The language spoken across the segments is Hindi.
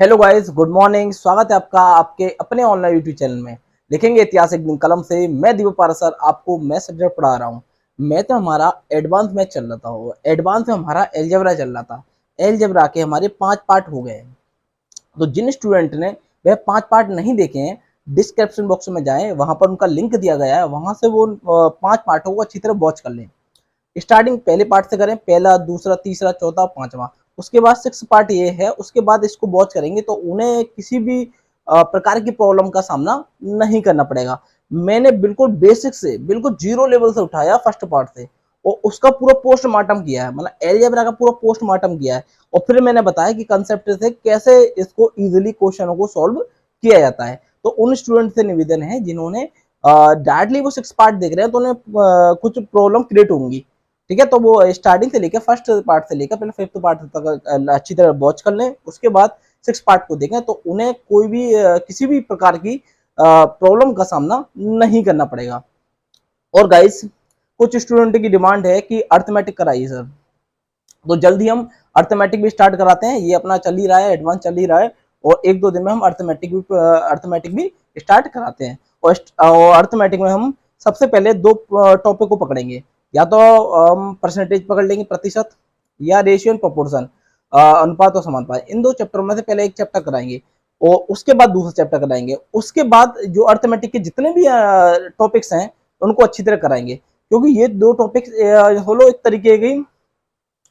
Hello guys, good morning. स्वागत है आपका आपके अपने ऑनलाइन यूट्यूब चैनल में। लिखेंगे इतिहास एक दिन कलम से। मैं दीपक पारा सर आपको मैं सब्जेक्ट पढ़ा रहा हूँ। मैं तो हमारा एडवांस में चल रहा था। एडवांस में हमारा एलजेब्रा चल रहा था। एलजेब्रा के हमारे 5 पार्ट हो गए। तो जिन स्टूडेंट ने वह 5 पार्ट नहीं देखे हैं, डिस्क्रिप्शन बॉक्स में जाएं, वहां पर उनका लिंक दिया गया है, वहां से वो 5 पार्टों को अच्छी तरह वॉच कर लें। स्टार्टिंग पहले पार्ट से करें, पहला, दूसरा, तीसरा, चौथा, पांचवा। उसके बाद 6 पार्ट ये है, उसके बाद इसको वॉच करेंगे तो उन्हें किसी भी प्रकार की प्रॉब्लम का सामना नहीं करना पड़ेगा। मैंने बिल्कुल बेसिक से, बिल्कुल जीरो लेवल से उठाया फर्स्ट पार्ट से, और उसका पूरा पोस्टमार्टम किया है, मतलब एलजेब्रा का पूरा पोस्टमार्टम किया है। और फिर मैंने बताया कि कंसेप्ट से कैसे इसको इजीली क्वेश्चनों को सॉल्व किया जाता है। तो उन स्टूडेंट से निवेदन है जिन्होंने डायरेक्टली वो 6 पार्ट देख रहे हैं तो उन्हें कुछ प्रॉब्लम क्रिएट होंगी। ठीक है, तो वो स्टार्टिंग से लेकर फर्स्ट पार्ट से लेकर पहले 5th पार्ट तक अच्छी तरह वॉच कर लें। उसके बाद 6 पार्ट को देखें तो उन्हें कोई भी किसी भी प्रकार की प्रॉब्लम का सामना नहीं करना पड़ेगा। और गाइस, कुछ स्टूडेंट की डिमांड है कि अर्थमेटिक कराइए सर, तो जल्दी हम अर्थमेटिक भी स्टार्ट कराते हैं। ये अपना चल ही रहा है, एडवांस चल ही रहा है, और 1-2 दिन में हम अर्थमेटिक भी स्टार्ट कराते हैं। और अर्थमेटिक में हम सबसे पहले 2 टॉपिक को पकड़ेंगे। या तो हम परसेंटेज पकड़ लेंगे, प्रतिशत, या रेशियो एंड प्रोपोर्शन, अनुपात और समानुपात। इन 2 चैप्टरों में से पहले एक चैप्टर कराएंगे और उसके बाद दूसरा चैप्टर कराएंगे। उसके बाद जो अर्थमेटिक के जितने भी टॉपिक्स हैं उनको अच्छी तरह कराएंगे, क्योंकि ये 2 टॉपिक्स होलो एक तरीके की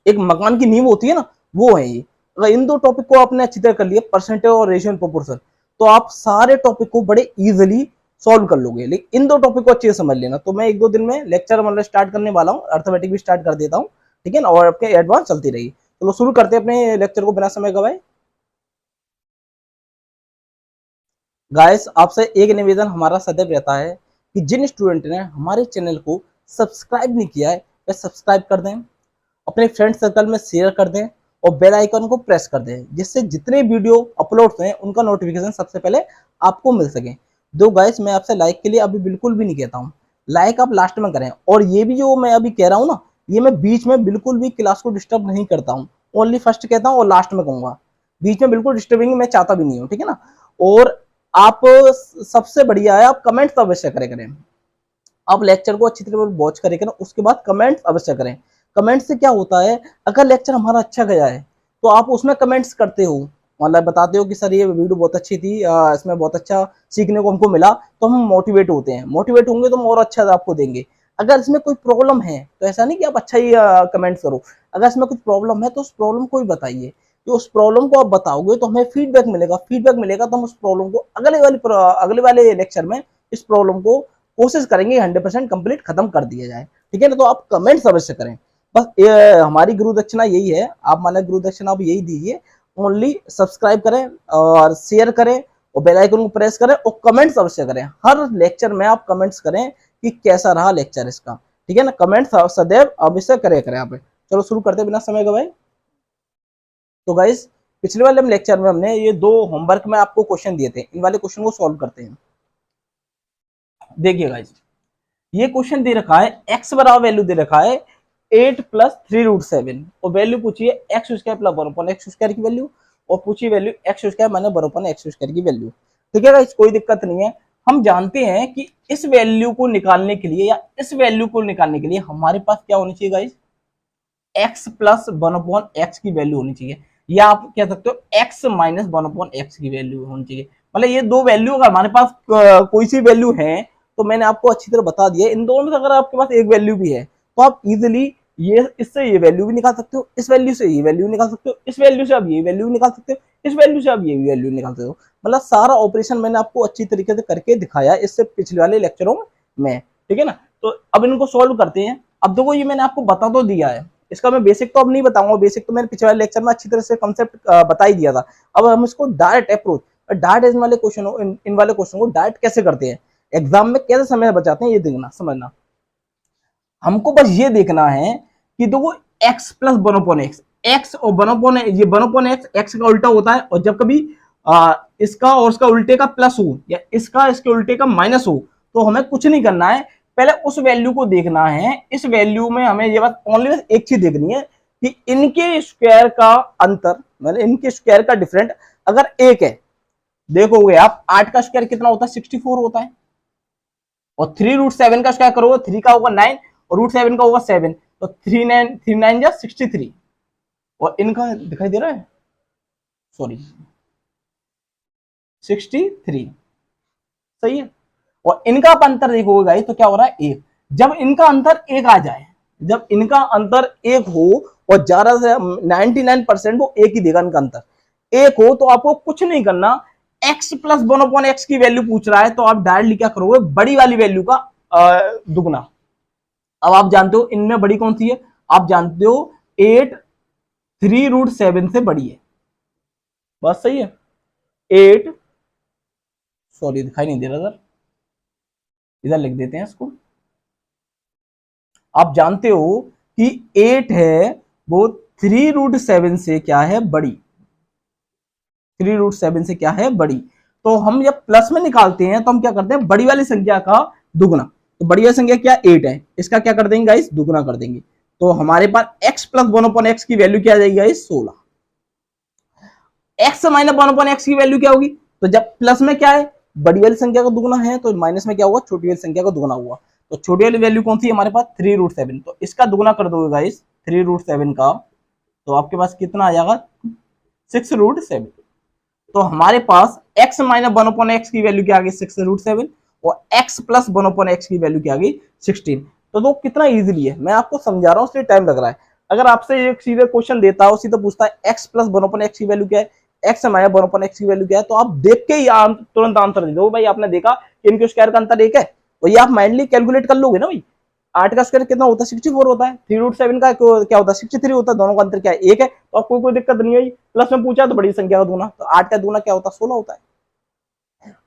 एक मकान की नींव होती है ना, वो है ये। अगर इन 2 टॉपिक को आपने अच्छी तरह कर लिया, परसेंटेज और रेशियो एंड प्रोपोर्शन, तो आप सारे टॉपिक को बड़े इजीली सॉल्व कर लोगे। लेकिन इन 2 टॉपिक को अच्छे से समझ लेना। तो मैं 1-2 दिन में लेक्चर मतलब स्टार्ट करने वाला हूँ, अर्थमेटिक भी स्टार्ट कर देता हूँ। ठीक है ना, और आपके एडवांस चलती रही। चलो शुरू करते हैं अपने लेक्चर को बिना समय गवाए। गाइस, आपसे एक निवेदन हमारा सदैव रहता है कि जिन स्टूडेंट ने हमारे चैनल को सब्सक्राइब नहीं किया है वह सब्सक्राइब कर दें, अपने फ्रेंड सर्कल में शेयर कर दें और बेल आइकन को प्रेस कर दें, जिससे जितने वीडियो अपलोड हैं उनका नोटिफिकेशन सबसे पहले आपको मिल सके। दो गाइस, मैं आपसे लाइक के लिए अभी बिल्कुल भी नहीं कहता हूँ, लाइक आप लास्ट में करें। और ये भी जो मैं अभी कह रहा हूँ ना, ये मैं बीच में बिल्कुल भी क्लास को डिस्टर्ब नहीं करता हूँ, ओनली फर्स्ट कहता हूँ और लास्ट में कहूंगा। बीच में बिल्कुल डिस्टर्बिंग मैं चाहता भी नहीं हूँ। ठीक है ना। और आप सबसे बढ़िया है, आप कमेंट्स अवश्य करें। आप लेक्चर को अच्छी तरह वॉच करें, उसके बाद कमेंट्स अवश्य करें। कमेंट से क्या होता है, अगर लेक्चर हमारा अच्छा गया है तो आप उसमें कमेंट्स करते हो, मतलब बताते हो कि सर ये वीडियो बहुत अच्छी थी, इसमें बहुत अच्छा सीखने को हमको मिला, तो हम मोटिवेट होते हैं। मोटिवेट होंगे तो हम और अच्छा आपको देंगे। अगर इसमें कोई प्रॉब्लम है तो ऐसा नहीं कि आप अच्छा ही कमेंट्स करो। अगर इसमें कुछ प्रॉब्लम है तो उस प्रॉब्लम को ही बताइए। तो उस प्रॉब्लम को आप बताओगे तो हमें फीडबैक मिलेगा। फीडबैक मिलेगा तो हम उस प्रॉब्लम को अगले वाले लेक्चर में इस प्रॉब्लम को कोशिश करेंगे 100% कंप्लीट खत्म कर दिया जाए। ठीक है ना। तो आप कमेंट्स अवश्य करें। बस हमारी गुरु दक्षिणा यही है, आप माने गुरु दक्षिणा आप यही दीजिए। ओनली सब्सक्राइब करें और शेयर करें और बेल आइकन को प्रेस करें और कमेंट्स अवश्य करें। हर लेक्चर में आप कमेंट्स करें कि कैसा रहा लेक्चर इसका। ठीक है ना। कमेंट्स सदैव अवश्य करें आप। चलो शुरू करते बिना समय गवाए। तो गाइस, पिछले वाले लेक्चर में हमने ये 2 होमवर्क में आपको क्वेश्चन दिए थे, इन वाले क्वेश्चन को सॉल्व करते हैं। देखिए गाइस, ये क्वेश्चन दे रखा है, x बराबर वैल्यू दे रखा है 8 + 3√7 और वैल्यू पूछिए x² + 1/x² की वैल्यू, और पूछिए वैल्यू x² - 1/x² की वैल्यू। ठीक है गाइस, कोई दिक्कत नहीं है। हम जानते हैं कि इस वैल्यू को निकालने के लिए या इस वैल्यू को निकालने के लिए हमारे पास क्या होनी चाहिए गाइस, x + 1/x की वैल्यू होनी चाहिए, या आप कह सकते हो x - 1/x की वैल्यू होनी चाहिए। मतलब ये 2 वैल्यू अगर हमारे पास कोई सी वैल्यू है तो मैंने आपको अच्छी तरह बता दिया, इन दोनों में से अगर आपके पास एक वैल्यू भी है तो आप इजीली ये इससे ये वैल्यू भी निकाल सकते हो, इस वैल्यू से ये वैल्यू निकाल सकते हो, इस वैल्यू से आप ये वैल्यू निकाल सकते हो, इस वैल्यू से आप ये वैल्यू निकाल सकते हो। मतलब सारा ऑपरेशन मैंने आपको अच्छी तरीके से करके दिखाया इससे पिछले वाले लेक्चरों में। ठीक है ना। तो अब इनको सोल्व करते हैं। अब देखो, ये मैंने आपको बता तो दिया है, इसका मैं बेसिक तो अब नहीं बताऊंगा, बेसिक तो मैंने पिछले वाले लेक्चर में अच्छी तरह से कंसेप्ट बता ही दिया था। अब हम इसको डायरेक्ट अप्रोच, डायरेक्ट वाले क्वेश्चन, इन वाले क्वेश्चन को डायरेक्ट कैसे करते हैं, एग्जाम में कैसे समय बचाते हैं, ये देखना समझना। हमको बस ये देखना है कि देखो x + 1/x, x और 1/x, ये 1/x x का उल्टा होता है, और जब कभी इसका और इसका उल्टे का प्लस हो या इसका इसके उल्टे का माइनस हो तो हमें कुछ नहीं करना है, पहले उस वैल्यू को देखना है। इस वैल्यू में हमें ये बात ओनली एक चीज देखनी है कि इनके स्क्वायर का अंतर, मतलब इनके स्क्वायर का डिफरेंट अगर एक है, देखोगे आप 8 का स्क्वायर कितना होता है 64 होता है, और 3√7 का स्क्वायर करोगे 3 का होगा 9 और √7 का होगा 7, तो 3 9 जा 63, और इनका दिखाई दे रहा है, सॉरी 63, सही है। और इनका आप अंतर देखोगे गाइस तो क्या हो रहा है 1। जब इनका अंतर 1 आ जाए, जब इनका अंतर 1 हो और ज्यादा से 99% वो 1 ही देगा इनका अंतर 1 हो, तो आपको कुछ नहीं करना, x प्लस 1/x की वैल्यू पूछ रहा है तो आप डायरेक्टली क्या करोगे, बड़ी वाली वैल्यू का दुगना। अब आप जानते हो इनमें बड़ी कौन सी है, आप जानते हो 8 3√7 से बड़ी है, बस सही है। 8, सॉरी दिखाई नहीं दे रहा सर, इधर लिख देते हैं इसको। आप जानते हो कि 8 है वो 3√7 से क्या है बड़ी, 3√7 से क्या है बड़ी। तो हम जब प्लस में निकालते हैं तो हम क्या करते हैं, बड़ी वाली संख्या का दुगना। तो बड़ी वाली संख्या क्या 8 है, इसका क्या कर देंगे गाइस, दुगना कर देंगे। तो हमारे पास x प्लस 1/x की वैल्यू क्या आ जाएगी गाइस 16। x माइनस 1/x की वैल्यू क्या होगी, तो जब प्लस में क्या है बड़ी वाली संख्या का दुगना है, तो माइनस में क्या हुआ, छोटी वाली संख्या का दुगना हुआ। तो छोटी वाली वैल्यू कौन सी है हमारे पास 3√7, तो इसका दुगना कर दोगे गाइस 3√7 का, तो आपके पास कितना आ जाएगा 6√7। तो हमारे पास x माइनस 1/x की वैल्यू क्या आ गई 6√7, और x प्लस 1/x की वैल्यू क्या आ गई 16। तो वो कितना इजीली है, मैं आपको समझा रहा हूँ इसलिए टाइम लग रहा है। अगर आपसे एक सीधे क्वेश्चन देता हो, सीधा पूछता है x प्लस 1/x की वैल्यू क्या है, x माइनस 1/x की वैल्यू क्या है, तो आप देख के ही तुरंत आंसर दे दो भाई, आपने देखा कि इनके स्क्वायर का अंतर 1 है, तो ये आप माइंडली कैलकुलेट कर लोगे ना भाई। 8 का स्क्वायर कितना होता है 64 होता है, 3√7 का क्या होता है 63 होता है, दोनों का अंतर क्या है 1 है, तो आपको कोई दिक्कत नहीं है। प्लस में पूछा तो बड़ी संख्या का दुगना, तो 8 का दुगना क्या होता है 16 होता है।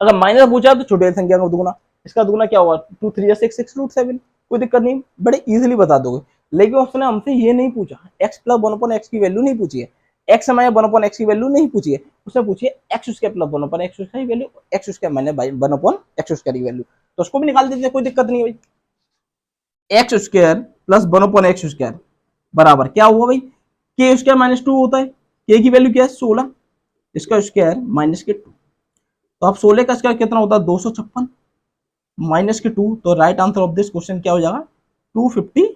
अगर माइनस में पूछा तो छोटी संख्या का दुगना, इसका दुगना क्या होगा 2 3 6 6√7, कोई दिक्कत नहीं, बड़े इजीली बता दोगे। लेकिन उसने हमसे ये नहीं पूछा, x प्लस 1/x की वैल्यू नहीं पूछी है, x माइनस 1/x की वैल्यू नहीं पूछी है, उसने पूछी है x स्क्वायर प्लस 1/x की value, x square minus 1/x square की वैल्यू, तो उसको भी निकाल देते, कोई दिक्कत नहीं भाई। X square plus 1/x square बराबर क्या हुआ भाई, के स्क्वायर माइनस 2 होता है, के की वैल्यू क्या है 16, इसका स्क्वायर माइनस के 2, तो अब 16 का स्क्वायर कितना होता है 256 माइनस के 2, तो right answer of this question क्या हो जाएगा 254,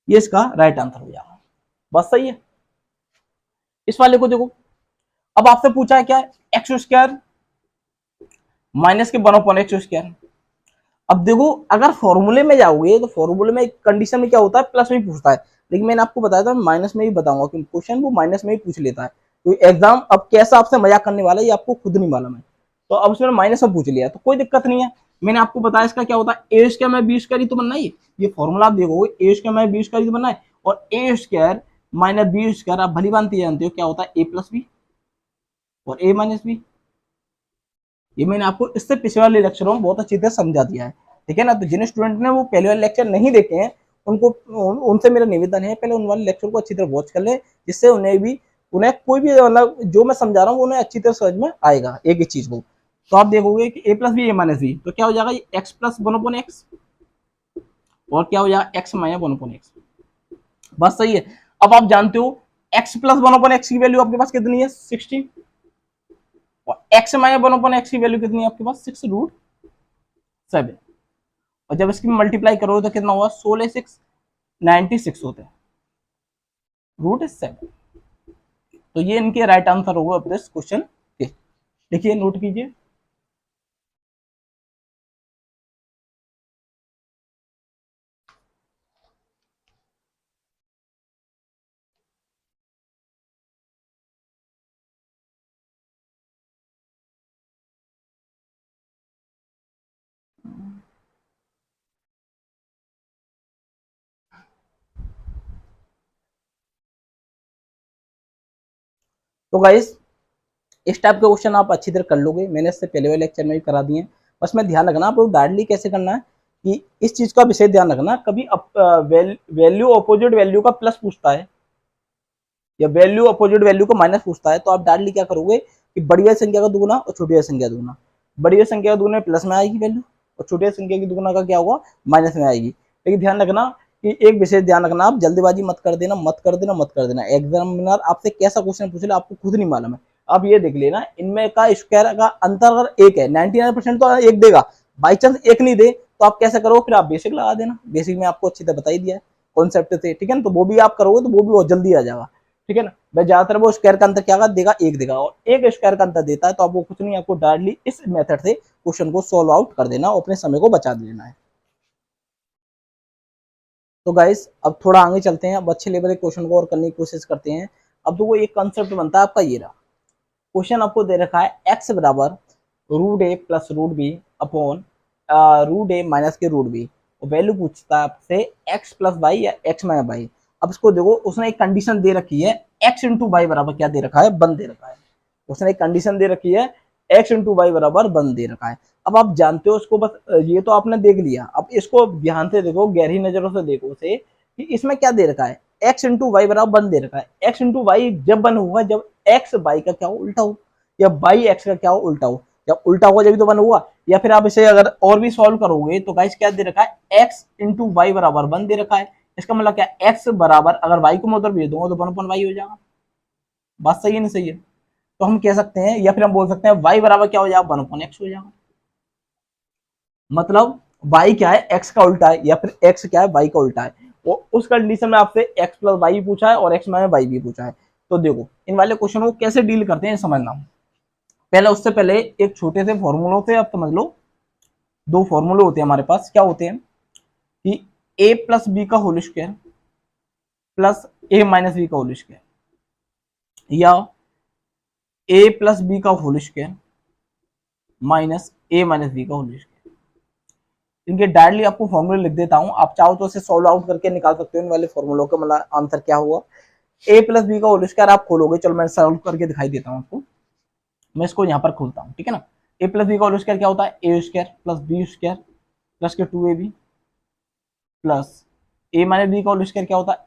ये इसका राइट आंसर हो जाएगा, बस सही है। इस वाले को देखो, अब आपसे पूछा है क्या एक्स स्क्वायर माइनस के 1/x स्क्वायर। अब देखो अगर फॉर्मूले में जाओगे तो फॉर्मूले में कंडीशन में क्या होता है प्लस में ही पूछता है, लेकिन मैंने आपको बताया था माइनस में ही बताऊंगा क्योंकि क्वेश्चन वो माइनस में ही पूछ लेता है। तो एग्जाम अब कैसा आपसे मजाक करने वाला है ये आपको खुद नहीं मालूम है, तो अब उसने माइनस में पूछ लिया तो कोई दिक्कत नहीं है। मैंने आपको बताया इसका क्या होता है ए स्क्वायर में बी स्क्वायर ही तो बनना है, ये फॉर्मूला आप देखोगे ए स्क्वायर में बी स्क्वायर ही तो बनना है, और ए स्क्वायर माइनस बी स्क्वायर आप भली भांति जानते हो क्या होता है ए प्लस बी और ए माइनस बी। ये मैंने आपको इससे पिछले वाले लेक्चरों में बहुत अच्छी तरह समझा दिया है, ठीक है ना। तो जिन स्टूडेंट ने वो पहले वाले लेक्चर नहीं देखे हैं उनको उनसे मेरा निवेदन है पहले उन वाले लेक्चर को अच्छी तरह वॉच कर ले, जिससे उन्हें कोई भी मतलब जो मैं समझा रहा हूँ उन्हें अच्छी तरह समझ में आएगा एक एक चीज को। तो आप देखोगे कि ए प्लस बी ए माइनस बी, तो क्या हो जाएगा एक्स प्लस 1/x और क्या हो जाएगा एक्स माइनस 1/x, बस सही है। अब आप जानते हो एक्स प्लस 1/x की वैल्यू आपके पास कितनी है 60, और एक्स माइनस 1/x की वैल्यू कितनी है आपके पास 6√7, और जब इसकी मल्टीप्लाई करोगे तो कितना होगा 16 6 96 होते हैं √7। तो ये इनके राइट आंसर होगा ऑफ दिस क्वेश्चन के, देखिए नोट कीजिए। तो गाइस इस टाइप के क्वेश्चन आप अच्छी तरह कर लोगे, मैंने इससे पहले वाले लेक्चर में भी करा दिए हैं, बस में ध्यान रखना आप लोग डायरेक्टली कैसे करना है कि इस चीज का विषय ध्यान रखना, कभी वैल्यू अपोजिट वैल्यू का प्लस पूछता है या वैल्यू अपोजिट वैल्यू को माइनस पूछता है, तो आप डायरेक्टली क्या करोगे कि बड़ी वाली संख्या का दुगुना और छोटी वाली संख्या का दुगुना, बड़ी वाली संख्या का दुगुना प्लस में आएगी वैल्यू और छोटी वाली संख्या की दुगुना का क्या होगा माइनस में आएगी। लेकिन ध्यान रखना कि एक विशेष ध्यान रखना, आप जल्दीबाजी मत कर देना, मत कर देना, मत कर देना। एग्जामिनर आपसे कैसा क्वेश्चन पूछ ले आपको खुद नहीं मालूम है, अब ये देख लेना, इनमें का स्क्वायर का अंतर अगर एक है, 99% तो एक देगा, बाई चांस एक नहीं दे तो आप कैसे करोगे, फिर आप बेसिक लगा देना। बेसिक में आपको अच्छी तरह बता ही दिया है कॉन्सेप्ट से, ठीक है ना। तो वो भी आप करोगे तो वो भी बहुत जल्दी आ जाएगा, ठीक है ना। मैं ज्यादातर वो स्क्वायर का अंतर क्या देगा, एक देगा, और एक स्क्वायर का अंतर देता है तो आपको कुछ नहीं, आपको डायरेक्टली इस मेथड से क्वेश्चन को सोल्व आउट कर देना और अपने समय को बचा देना है। तो गाइस अब थोड़ा आगे चलते हैं, अब अच्छे लेवल के क्वेश्चन को और करने की कोशिश करते हैं। अब तो वो एक कंसेप्ट बनता है आपका, ये रहा क्वेश्चन आपको दे रखा है, एक्स बराबर root a plus root b upon root a minus के रूट बी, वैल्यू पूछता है आपसे एक्स प्लस वाई या एक्स माइनस वाई। अब इसको देखो, उसने एक कंडीशन दे रखी है, एक्स इंटू वाई बराबर क्या दे रखा है, 1 दे रखा है। उसने एक कंडीशन दे रखी है, एक्स इंटू वाई बराबर 1 दे रखा है। अब आप जानते हो उसको, बस ये तो आपने देख लिया, अब इसको ध्यान से देखो, गहरी नजरों से देखो उसे, कि इसमें क्या दे रखा है, एक्स इंटू वाई बराबर 1 दे रखा है। एक्स इंटू वाई जब 1 होगा जब एक्स वाई का क्या हो, उल्टा हो, या वाई एक्स का क्या हो, उल्टा हो। जब उल्टा होगा जब तो 1 हुआ। या फिर आप इसे अगर और भी सॉल्व करोगे तो गाइस क्या दे रखा है, एक्स इंटू वाई बराबर 1 दे रखा है। इसका मतलब क्या, एक्स बराबर अगर वाई को मैं उधर भेज दूंगा तो 1 अपॉन वाई हो जाएगा। बात सही है नहीं सही है? तो हम कह सकते हैं, या फिर हम बोल सकते हैं वाई बराबर क्या हो जाएगा, 1 अपॉन एक्स हो जाएगा। मतलब वाई क्या है, एक्स का उल्टा है, या फिर एक्स क्या है, वाई का उल्टा है। वो उस कंडीशन में आपसे एक्स प्लस वाई पूछा है और एक्स माइनस वाई भी पूछा है। तो देखो इन वाले क्वेश्चन को कैसे डील करते हैं समझना। पहले उससे पहले एक छोटे से फॉर्मूलों से आप समझ लो, 2 फॉर्मूले होते हैं हमारे पास, क्या होते हैं कि a प्लस बी का whole square plus a minus b का होल स्क्वायर, या a प्लस बी का whole square minus a minus b का होल स्क्वायर। इनके डायरेक्टली आपको फॉर्मूले लिख देता हूं, आप चाहो तो इसे सॉल्व आउट करके निकाल सकते हो इन वाले फॉर्मूलों का, मतलब आंसर क्या हुआ। a प्लस बी का होल स्क्वायर आप खोलोगे, चलो मैं सॉल्व करके दिखाई देता हूं आपको। मैं इसको यहाँ पर खोलता हूँ, ठीक है ना। a प्लस बी का होल स्क्वायर क्या होता है, a square plus b square plus के 2ab plus a minus b का होल स्क्वायर क्या होता है,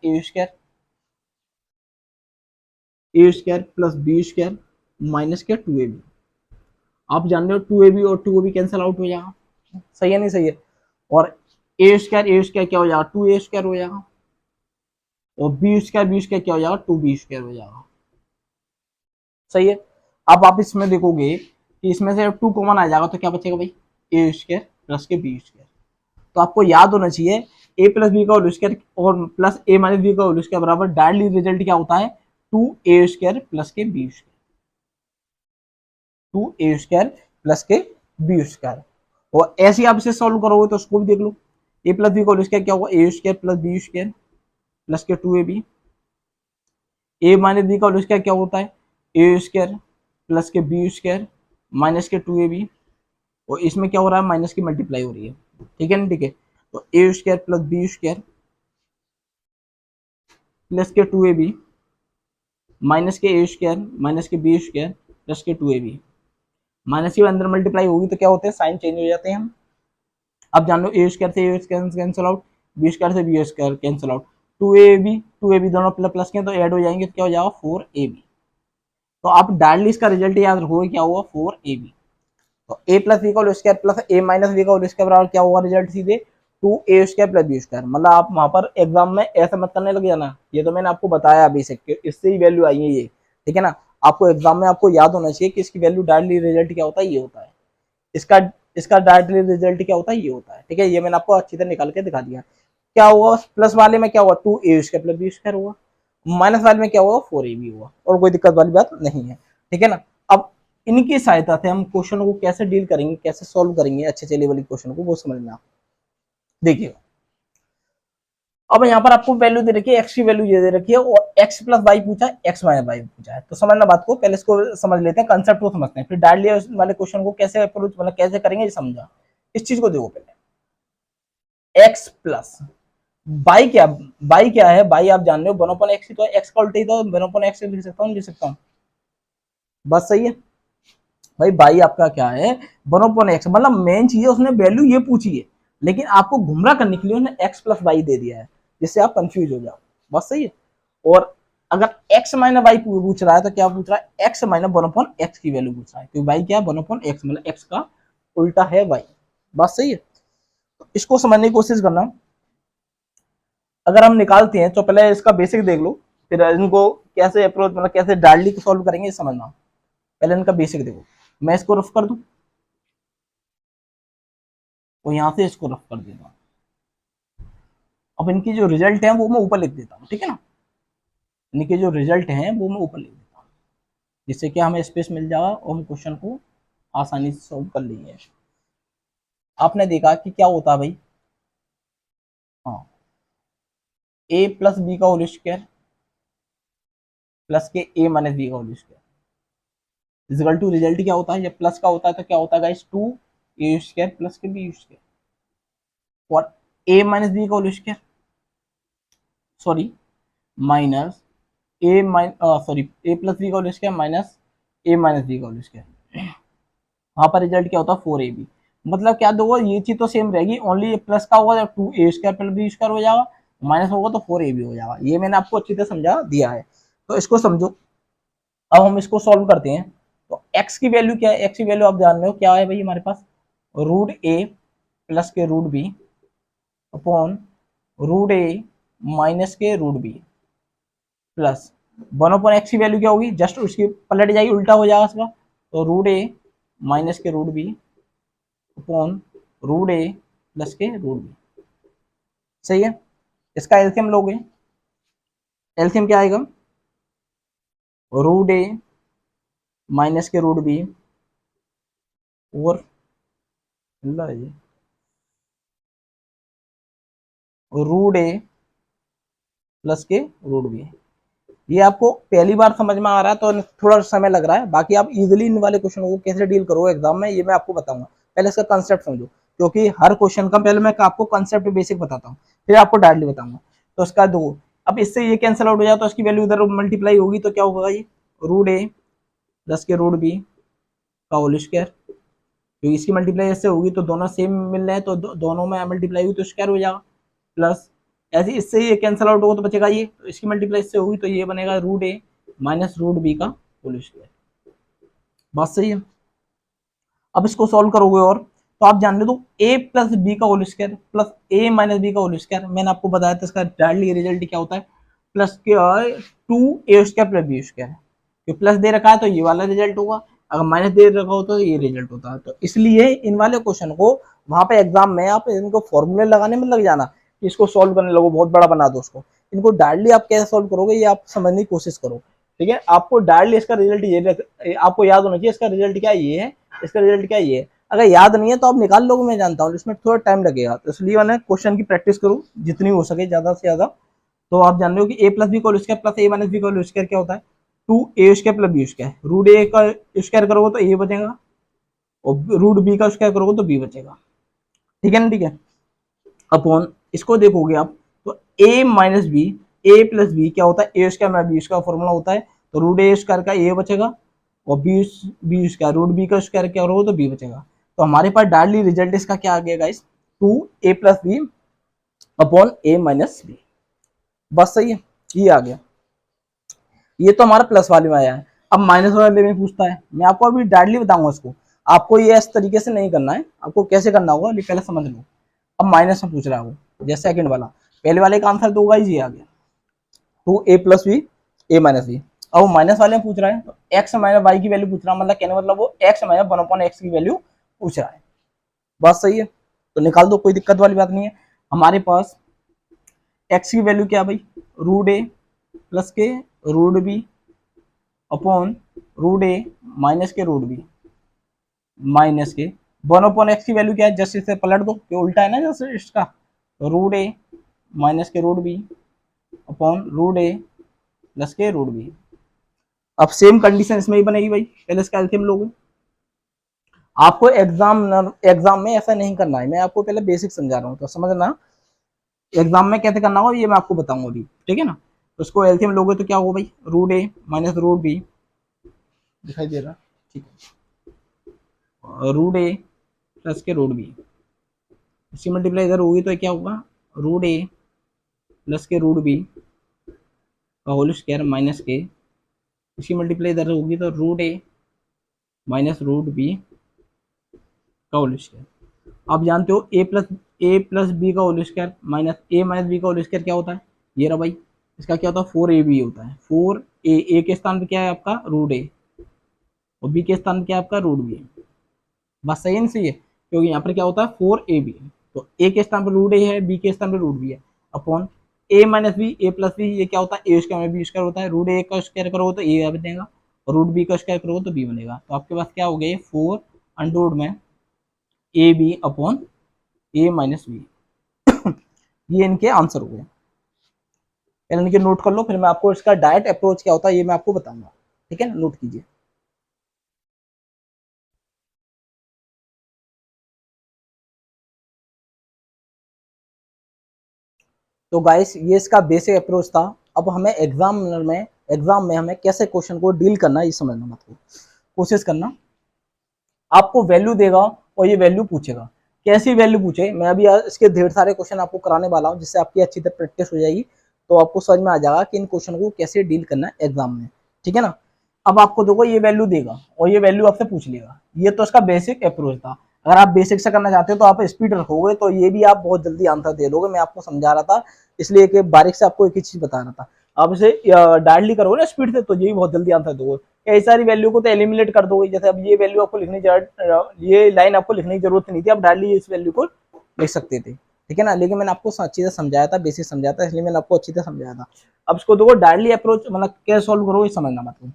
a square plus b square minus के 2ab। आप जान रहे हो 2ab और 2ab कैंसिल आउट हो जाएगा, सही है नहीं सही है। और ए स्क्वायर क्या हो जाएगा, 2a स्क्वायर हो जाएगा, और बी स्क्वायर क्या हो जाएगा, 2b स्क्वायर हो जाएगा, सही है। अब आप इसमें देखोगे कि इसमें से 2 कॉमन आ जाएगा तो क्या बचेगा भाई, ए स्क्वायर प्लस के बी स्क्वायर। तो आपको याद होना चाहिए ए प्लस बी का होल स्क्वायर और प्लस ए माइनस बी का होल स्क्वायर बराबर डायरेक्टली रिजल्ट क्या होता है, 2a स्क्वायर प्लस के b square, 2a square plus के बी स्क्वायर। और ऐसे ही आप इसे सॉल्व करोगे तो उसको भी देख लो, ए प्लस बी का होल स्क्वायर क्या होगा, a square plus b square plus के 2ab। ए माइनस बी का होल स्क्वायर क्या होता है, ए स्क्वायर प्लस के बी स्क्वायर माइनस के 2ab, और इसमें क्या हो रहा है, माइनस की मल्टीप्लाई हो रही है, ठीक है ना, ठीक है। तो a square plus b square plus के 2ab माइनस के ए स्क्वायर माइनस के बी स्क्वायर प्लस के 2ab। माइनस के अंदर मल्टीप्लाई होगी तो क्या होते हैं, साइन चेंज हो जाते हैं हम। अब जान लो ए स्क्वायर से a square cancel out, b square से b square cancel out, 2ab दोनों प्लस प्लस के तो ऐड हो जाएंगे तो क्या हो जाएगा, 4ab। तो आप डायरेक्टली इसका रिजल्ट याद रखोगे क्या हुआ, 4ab। तो ए प्लस बी का whole square plus a minus b का होल स्क्वायर बराबर क्या होगा रिजल्ट, सीधे 2a square plus b square. मतलब आप वहां पर एग्जाम में ऐसा मत करने लग जाना, ये तो मैंने आपको बताया बेसिक के, इससे ही वैल्यू आई है ये, ठीक है ना। आपको एग्जाम में आपको याद होना चाहिए कि इसकी वैल्यू डायरेक्टली रिजल्ट क्या होता है, ये होता है। इसका इसका डायरेक्टली रिजल्ट क्या होता है, ये होता है, ठीक है। ये मैंने आपको अच्छी तरह निकाल के दिखा दिया। क्या होगा प्लस वाले में, क्या होगा 2a square plus b square होगा, माइनस वाले में क्या होगा, 4ab होगा, और कोई दिक्कत वाली बात नहीं है, ठीक है ना। अब इनकी सहायता से हम क्वेश्चन को कैसे डील करेंगे, कैसे सॉल्व करेंगे अच्छे चले वाले क्वेश्चन को, वो समझना। देखिए अब यहाँ पर आपको वैल्यू दे रखी है, एक्स की वैल्यू ये दे रखी है, और एक्स प्लस वाई पूछा है, एक्स माइनस वाई पूछा है। तो समझना बात को, पहले इसको समझ लेते हैं, कंसेप्ट को समझते हैं, फिर डायरेक्टली वाले क्वेश्चन को कैसे अप्रोच, मतलब कैसे करेंगे ये समझा। इस चीज को देखो पहले, एक्स प्लस बाई क्या, बाई क्या है, बाई आप जान रहे हो 1 एक्स ही तो, एक्स का उल्टा ही तो 1 एक्स लिख सकता हूँ, लिख सकता हूँ, बस सही है भाई। बाई आपका क्या है, 1 एक्स, मतलब मेन चीज है उसने वैल्यू ये पूछी है, लेकिन आपको गुमराह करने के लिए उसने एक्स प्लस वाई दे दिया है, जिससे आप कंफ्यूज हो जाओ, बस सही है। और अगर एक्स माइनस वाई पूछ रहा है तो क्या पूछ रहा है, एक्स माइनस 1 एक्स की वैल्यू पूछ रहा है, क्योंकि वाई क्या है 1 एक्स, मतलब एक्स का उल्टा है वाई, बस सही है। तो इसको समझने की कोशिश करना। अगर हम निकालते हैं तो पहले इसका बेसिक देख लो, फिर इनको कैसे अप्रोच, मतलब कैसे डायरेक्टली सॉल्व करेंगे समझना। पहले इनका बेसिक देखो, मैं इसको रफ कर दूं और यहाँ से इसको रफ कर देता हूँ। अब इनकी जो रिजल्ट है वो मैं ऊपर लिख देता हूँ, ठीक है ना, इनके जो रिजल्ट हैं वो मैं ऊपर लिख देता हूँ, जिससे कि हमें स्पेस मिल जाएगा और हम क्वेश्चन को आसानी से सॉल्व कर लेंगे। आपने देखा कि क्या होता है भाई, हाँ, ए प्लस बी का होल स्क्वायर प्लस के ए माइनस बी का whole square equal to, result क्या होता है, जब प्लस का होता है तो क्या होता है गाइस, 2 ए स्क्वायर प्लस के बी स्क्वायर, और ए माइनस बी का होल स्क्वायर, सॉरी माइनस ए सॉरी ए प्लस बी का होल स्क्वायर माइनस ए माइनस बी का होल स्क्वायर, वहां पर रिजल्ट क्या होता है 4ab। मतलब क्या दोगे, ये चीज तो सेम रहेगी, ओनली ये प्लस का होगा जब 2a² प्लस बी स्क्वायर हो जाएगा, माइनस होगा तो 4ab हो जाएगा। ये मैंने आपको अच्छी तरह समझा दिया है, तो इसको समझो। अब हम इसको सॉल्व करते हैं। तो x की वैल्यू क्या है, x की वैल्यू आप जान रहे हो क्या है भाई, हमारे पास √a प्लस के √b अपॉन √a माइनस के √b प्लस 1/x की वैल्यू क्या होगी, जस्ट उसकी पलट जाएगी, उल्टा हो जाएगा इसका, तो √a माइनस के √b अपॉन √a प्लस के √b। सही है, इसका एलसीएम लोगे, एलसीएम क्या आएगा, √a माइनस के √b और √a प्लस के √b। ये आपको पहली बार समझ में आ रहा है तो थोड़ा समय लग रहा है, बाकी आप इजीली इन वाले क्वेश्चन को कैसे डील करोगे एग्जाम में ये मैं आपको बताऊंगा। पहले इसका कंसेप्ट समझो, क्योंकि हर क्वेश्चन का पहले मैं आपको कंसेप्ट बेसिक बताता हूँ, फिर आपको डायरेक्टली बताऊंगा। तो इसका दो, अब इससे ये कैंसिल आउट हो जाए तो इसकी वैल्यू उधर मल्टीप्लाई होगी, तो क्या होगा ये √a प्लस के √b का होल स्क्वायर, क्योंकि इसकी मल्टीप्लाई ऐसे होगी तो दोनों सेम मिल रहे हैं, तो दोनों में मल्टीप्लाई हुई तो स्क्वायर हो जाएगा, प्लस ऐसे इससे ये कैंसिल आउट होगा तो बचेगा ये, तो इसकी मल्टीप्लाई इससे होगी तो ये बनेगा √a माइनस √b का होल स्क्वायर। बात सही है। अब इसको सॉल्व करोगे और तो आप जान लो तो a प्लस बी का whole square plus a minus b का होल स्क्वायर, मैंने आपको बताया था इसका डायरेक्टली रिजल्ट क्या होता है, plus 2a² plus b square, plus दे रखा है तो ये वाला रिजल्ट होगा, अगर माइनस दे रखा हो तो ये रिजल्ट होता है। तो इसलिए इन वाले क्वेश्चन को वहां पे एग्जाम में आप इनको फॉर्मूले लगाने में लग जाना, इसको सॉल्व करने लगो, बहुत बड़ा बना दो उसको, इनको डायरेक्टली आप कैसे सॉल्व करोगे ये आप समझने की कोशिश करो, ठीक है। आपको डायरेक्टली इसका रिजल्ट ये आपको याद होना चाहिए, इसका रिजल्ट क्या ये है, इसका रिजल्ट क्या ये है। अगर याद नहीं है तो आप निकाल लोगे, मैं जानता हूँ इसमें थोड़ा टाइम लगेगा, तो इसलिए मैंने क्वेश्चन की प्रैक्टिस करूँ जितनी हो सके ज्यादा से ज्यादा। तो आप जान रहे हो कि a प्लस बी का whole square plus a minus b का होल स्क्वायर क्या होता है, 2a² plus b square, √a का स्क्वायर करोगे तो a बचेगा और √b का स्क्वायर करोगे तो b बचेगा, ठीक है ना, ठीक है। अपॉन इसको देखोगे आप तो a minus b, a plus b क्या होता है, a² माइनस b का फॉर्मूला होता है, तो √a² का a बचेगा और b स्क्वायर √b का स्क्वायर क्या होगा तो b बचेगा। तो हमारे पास डायरेक्टली रिजल्ट इसका क्या आ गया guys, 2a plus b upon a minus b. बस सही है, ये आ गया, ये तो हमारा प्लस वाले में आया है। अब माइनस वाले में पूछता है, मैं आपको अभी डायरेक्टली बताऊंगा इसको, आपको ये इस तरीके से नहीं करना है, आपको कैसे करना होगा ये पहले समझ लो। अब माइनस में पूछ रहा है वो, जैसे सेकंड वाला, पहले वाले का आंसर तो ये आ गया 2a plus b a minus b. अब वो माइनस वाले में पूछ रहा है तो x माइनस वाई की वैल्यू पूछ रहा है, मतलब कहने मतलब वो x माइनस 1/x की वैल्यू पूछ रहा है। बात सही है, तो निकाल दो, कोई दिक्कत वाली बात नहीं है। हमारे पास x की वैल्यू क्या है भाई, √a प्लस के √b अपॉन √a माइनस के √b माइनस के 1/x की वैल्यू क्या है, जस्ट इसे पलट दो, ये उल्टा है ना जैसे इसका, तो √a माइनस के √b अपॉन √a प्लस के √b। अब सेम कंडीशन इसमें ही बनेगी भाई, पहले इसका एलसीएम लोगे। आपको एग्जाम में ऐसा नहीं करना है, मैं आपको पहले बेसिक समझा रहा हूँ तो समझना, एग्जाम में कैसे करना होगा ये मैं आपको बताऊंगा अभी, ठीक है ना। तो उसको एलसीएम लोगे तो क्या होगा भाई, √a माइनस √b दिखाई दे रहा, ठीक है, √a प्लस के √b, इसकी मल्टीप्लाई इधर होगी तो क्या होगा √a प्लस के √b का होल स्क्वायर माइनस के, इसकी मल्टीप्लाई इधर होगी तो √a माइनस √b का होल स्क्वायर। आप जानते हो a प्लस बी का whole square minus a minus b का होल स्क्वायर क्या होता है, ये रहा भाई, इसका क्या होता है 4ab होता है, 4a, a के स्थान पे क्या है आपका √a, और बी के स्थान पे क्या है आपका रूट बी है। बस सही है नहीं सही है, क्योंकि यहाँ पर क्या होता है 4ab, तो ए के स्थान पर रूट ए है, बी के स्थान पर रूट बी है, upon a minus B, A plus B, ये क्या होता है ए स्क्वायर में बी स्क्वायर होता है, रूट ए का स्क्वायर करोगे तो ए बनेगा, और रूट बी का स्क्वायर करोगे तो बी बनेगा। तो आपके पास क्या हो गया 4 अंडर रूट में a b upon a minus b. ये इनके आंसर हो गए। पहले इनके नोट कर लो, फिर मैं आपको इसका डायरेक्ट अप्रोच क्या होता है ये मैं आपको बताऊंगा, ठीक है ना, नोट कीजिए। तो गाइस ये इसका बेसिक अप्रोच था। अब हमें एग्जाम में हमें कैसे क्वेश्चन को डील करना है ये समझना, मतलब कोशिश करना। आपको वैल्यू देगा और ये वैल्यू पूछेगा, कैसी वैल्यू पूछे, मैं अभी इसके ढेर सारे क्वेश्चन आपको कराने वाला हूँ जिससे आपकी अच्छी तरह प्रैक्टिस हो जाएगी, तो आपको समझ में आ जाएगा कि इन क्वेश्चन को कैसे डील करना है एग्जाम में, ठीक है ना। अब आपको देखो ये वैल्यू देगा और ये वैल्यू आपसे पूछ लेगा, ये तो इसका बेसिक अप्रोच था। अगर आप बेसिक से करना चाहते हो तो आप स्पीड रखोगे तो ये भी आप बहुत जल्दी आंसर दे दोगे। मैं आपको समझा रहा था इसलिए एक बारीक से आपको एक ही चीज बता रहा था। आप इसे डायरेक्टली करोगे ना स्पीड से तो ये भी बहुत जल्दी आंसर दोगे। कई सारी वैल्यू को तो एलिमिनेट कर दोगे, जैसे अब ये वैल्यू आपको लिखने ये लाइन आपको लिखने की जरूरत नहीं थी, आप डायरेक्टली इस वैल्यू को लिख सकते थे, ठीक है ना। लेकिन मैंने आपको अच्छी से समझाया था, बेसिक समझाया था, इसलिए मैंने आपको अच्छी तरह समझाया था। अब इसको देखो डायरेक्टली अप्रोच मतलब कैसे सॉल्व करोगे समझना, मतलब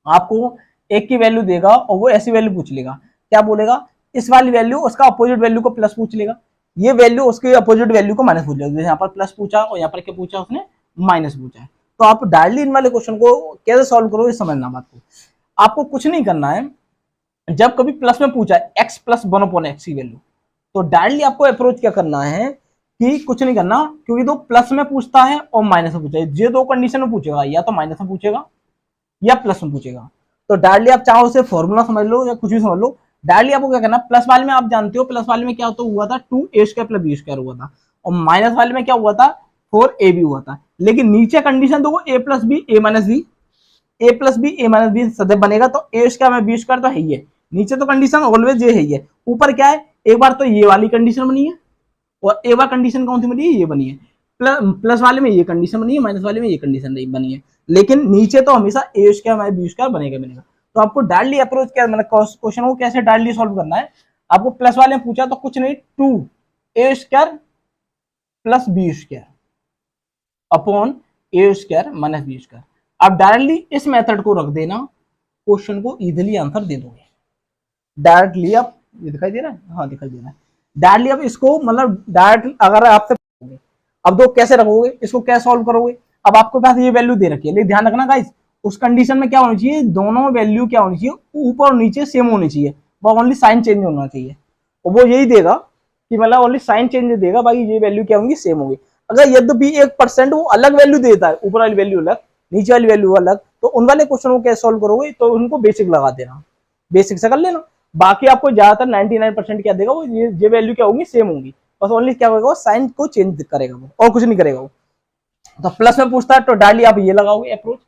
आपको एक की वैल्यू देगा और वो ऐसी वैल्यू पूछ लेगा, क्या बोलेगा, इस वाली वैल्यू उसका अपोजिट वैल्यू को प्लस पूछ लेगा, ये वैल्यू उसके अपोजिट वैल्यू को माइनस पूछ लेगा। जैसे यहाँ पर प्लस पूछा और यहाँ पर क्या पूछा उसने, माइनस पूछा है। तो आप डायरेक्टली इन वाले क्वेश्चन को कैसे सॉल्व करोगे समझना। आपको कुछ नहीं करना है, जब कभी प्लस में पूछा है एक्स प्लस 1/x की वैल्यू, तो डायरेक्टली आपको अप्रोच क्या करना है कि कुछ नहीं करना, क्योंकि दो प्लस में पूछता है और माइनस में पूछा है, ये दो कंडीशन में पूछेगा, या तो माइनस में पूछेगा या प्लस में पूछेगा। तो डायरेक्टली आप चाहो उसे फॉर्मूला समझ लो या कुछ भी समझ लो, डायरेक्टली आपको क्या करना, प्लस वाले में आप जानते हो प्लस वाले में क्या होता हुआ था 2a² + b² हुआ था, और माइनस वाले में क्या हुआ था 4ab हुआ था। लेकिन नीचे कंडीशन देखो a + b a - b, a + b a - b सदैव बनेगा, तो a² में b² तो है ही है, नीचे तो कंडीशन ऑलवेज ये है ही है। ऊपर क्या है, एक बार तो ये वाली कंडीशन बनी है और एक बार कंडीशन कौन सी बनी है, ये बनी है। प्लस वाले में ये कंडीशन बनी है, माइनस वाले में ये कंडीशन नहीं बनी है, लेकिन नीचे तो हमेशा a² - b² बनेगा बनेगा। तो आपको डायरेक्टली अप्रोच क्या, मतलब क्वेश्चन को कैसे डायरेक्टली सॉल्व करना है। आपको प्लस वाले में पूछा तो कुछ नहीं, 2a² + b² upon a² - b²। आप डायरेक्टली इस मेथड को रख देना, क्वेश्चन को इजीली आंसर दे दोगे डायरेक्टली। आप ये दिखाई दे रहा है, हाँ दिखाई दे रहा है। डायरेक्टली अब इसको मतलब डायरेक्ट अगर आपसे पूछोगे, अब दो कैसे रखोगे, इसको कैसे सॉल्व करोगे। अब आपके पास ये वैल्यू दे रखी है, लेकिन ध्यान रखना गाइस, उस कंडीशन में क्या होनी चाहिए, दोनों वैल्यू क्या होनी चाहिए, ऊपर और नीचे सेम होनी चाहिए, वो ओनली साइन चेंज होना चाहिए। और वो यही देगा कि मतलब ओनली साइन चेंज देगा, बाकी ये वैल्यू क्या होंगी, सेम होगी। अगर यद्यपि 1% वो अलग वैल्यू देता है, ऊपर वाली वैल्यू अलग नीचे वाली वैल्यू अलग, तो उन वाले क्वेश्चन को कैसे सॉल्व करोगे, तो उनको बेसिक लगा देना, बेसिक से कर लेना। बाकी आपको ज्यादातर 99% क्या देगा, वो ये वैल्यू क्या होंगी, सेम होंगी, बस ओनली क्या होगा, साइन को चेंज करेगा वो, और कुछ नहीं करेगा वो। तो प्लस में पूछता है तो डायरेक्टली आप ये लगाओगे अप्रोच।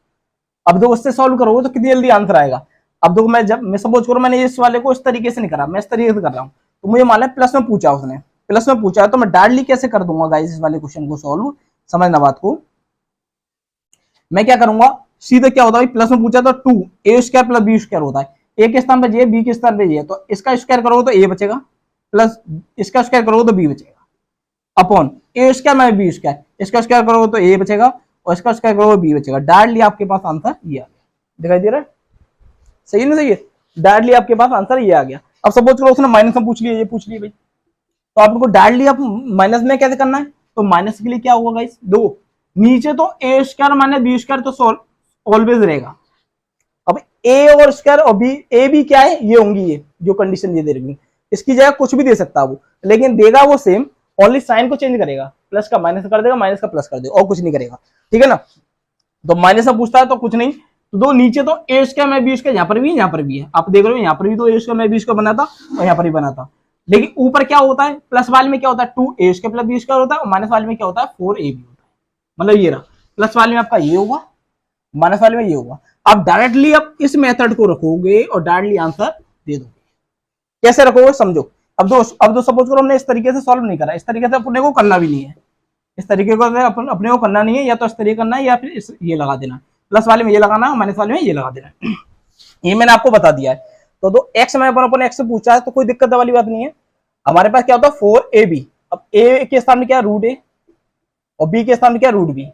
अब दो उससे सॉल्व करोगे तो कितनी जल्दी आंसर आएगा। अब दो मैं सपोज करो मैंने इस वाले को इस तरीके से नहीं करा, मैं इस तरीके से कर रहा हूँ, तो मुझे मान है प्लस में पूछा, उसने प्लस में पूछा है, तो मैं डायरेक्टली कैसे कर दूंगा गाइस इस वाले क्वेश्चन को सॉल्व, समझना बात को। मैं क्या करूंगा, सीधे क्या होता है, प्लस में पूछा तो 2a² + b² होता है, ए के स्थान पर ये, बी के स्थान पर ये, तो इसका स्क्वायर करोगे तो ए बचेगा, प्लस इसका स्क्वायर करोगे तो बी बचेगा, अपॉन a² - b², इसका स्क्वायर करोगे तो ए बचेगा और इसका स्क्वायर करोगे बी बचेगा। डायरेक्टली आपके पास आंसर ये आ गया, दिखाई दे रहा है, सही नहीं सही है, डायरेक्टली आपके पास आंसर ये आ गया। अब सपोज करो उसने माइनस में पूछ लिया, ये पूछ लिया भाई, तो आपको डायरेक्टली आप माइनस में कैसे करना है, तो माइनस के लिए क्या होगा गाइस, दो नीचे तो a² - b² तो ऑलवेज रहेगा। अब ए और स्क्वायर और बी, ए बी क्या है, ये होंगी, ये जो कंडीशन ये दे रही है, इसकी जगह कुछ भी दे सकता है वो, लेकिन देगा वो सेम, ओनली साइन को चेंज करेगा, प्लस का माइनस कर देगा, माइनस का प्लस कर देगा, और कुछ नहीं करेगा, ठीक है ना। तो माइनस में पूछता है तो कुछ नहीं, तो दो नीचे तो a² - b², यहाँ पर भी यहाँ पर भी है, आप देख रहे हो यहाँ पर भी तो a² - b² बना था और यहाँ पर भी बना था, लेकिन ऊपर क्या होता है, प्लस वाले में क्या होता है 2a² + b² होता है, और माइनस वाले में क्या होता है 4ab होता है। मतलब ये रहा, प्लस वाले में आपका ये होगा, माइनस वाले में ये होगा। आप डायरेक्टली आप इस मेथड को रखोगे और डायरेक्टली आंसर दे दोगे। कैसे रखोगे समझो। अब दो सपोज करो हमने इस तरीके से सॉल्व नहीं करा, इस तरीके से अपने को करना भी नहीं है, इस तरीके को अपने को करना नहीं है, या तो इस तरीके करना है या फिर ये लगा देना, प्लस वाले में ये लगाना, माइनस वाले में ये लगा देना। ये मैंने आपको बता दिया है। तो दो एक्स में अपन एक्स से पूछा है तो कोई दिक्कत वाली बात नहीं है। हमारे पास क्या होता है 4ab, अब ए के स्थान में क्या है रूट ए और बी के स्थान में क्या है रूट बी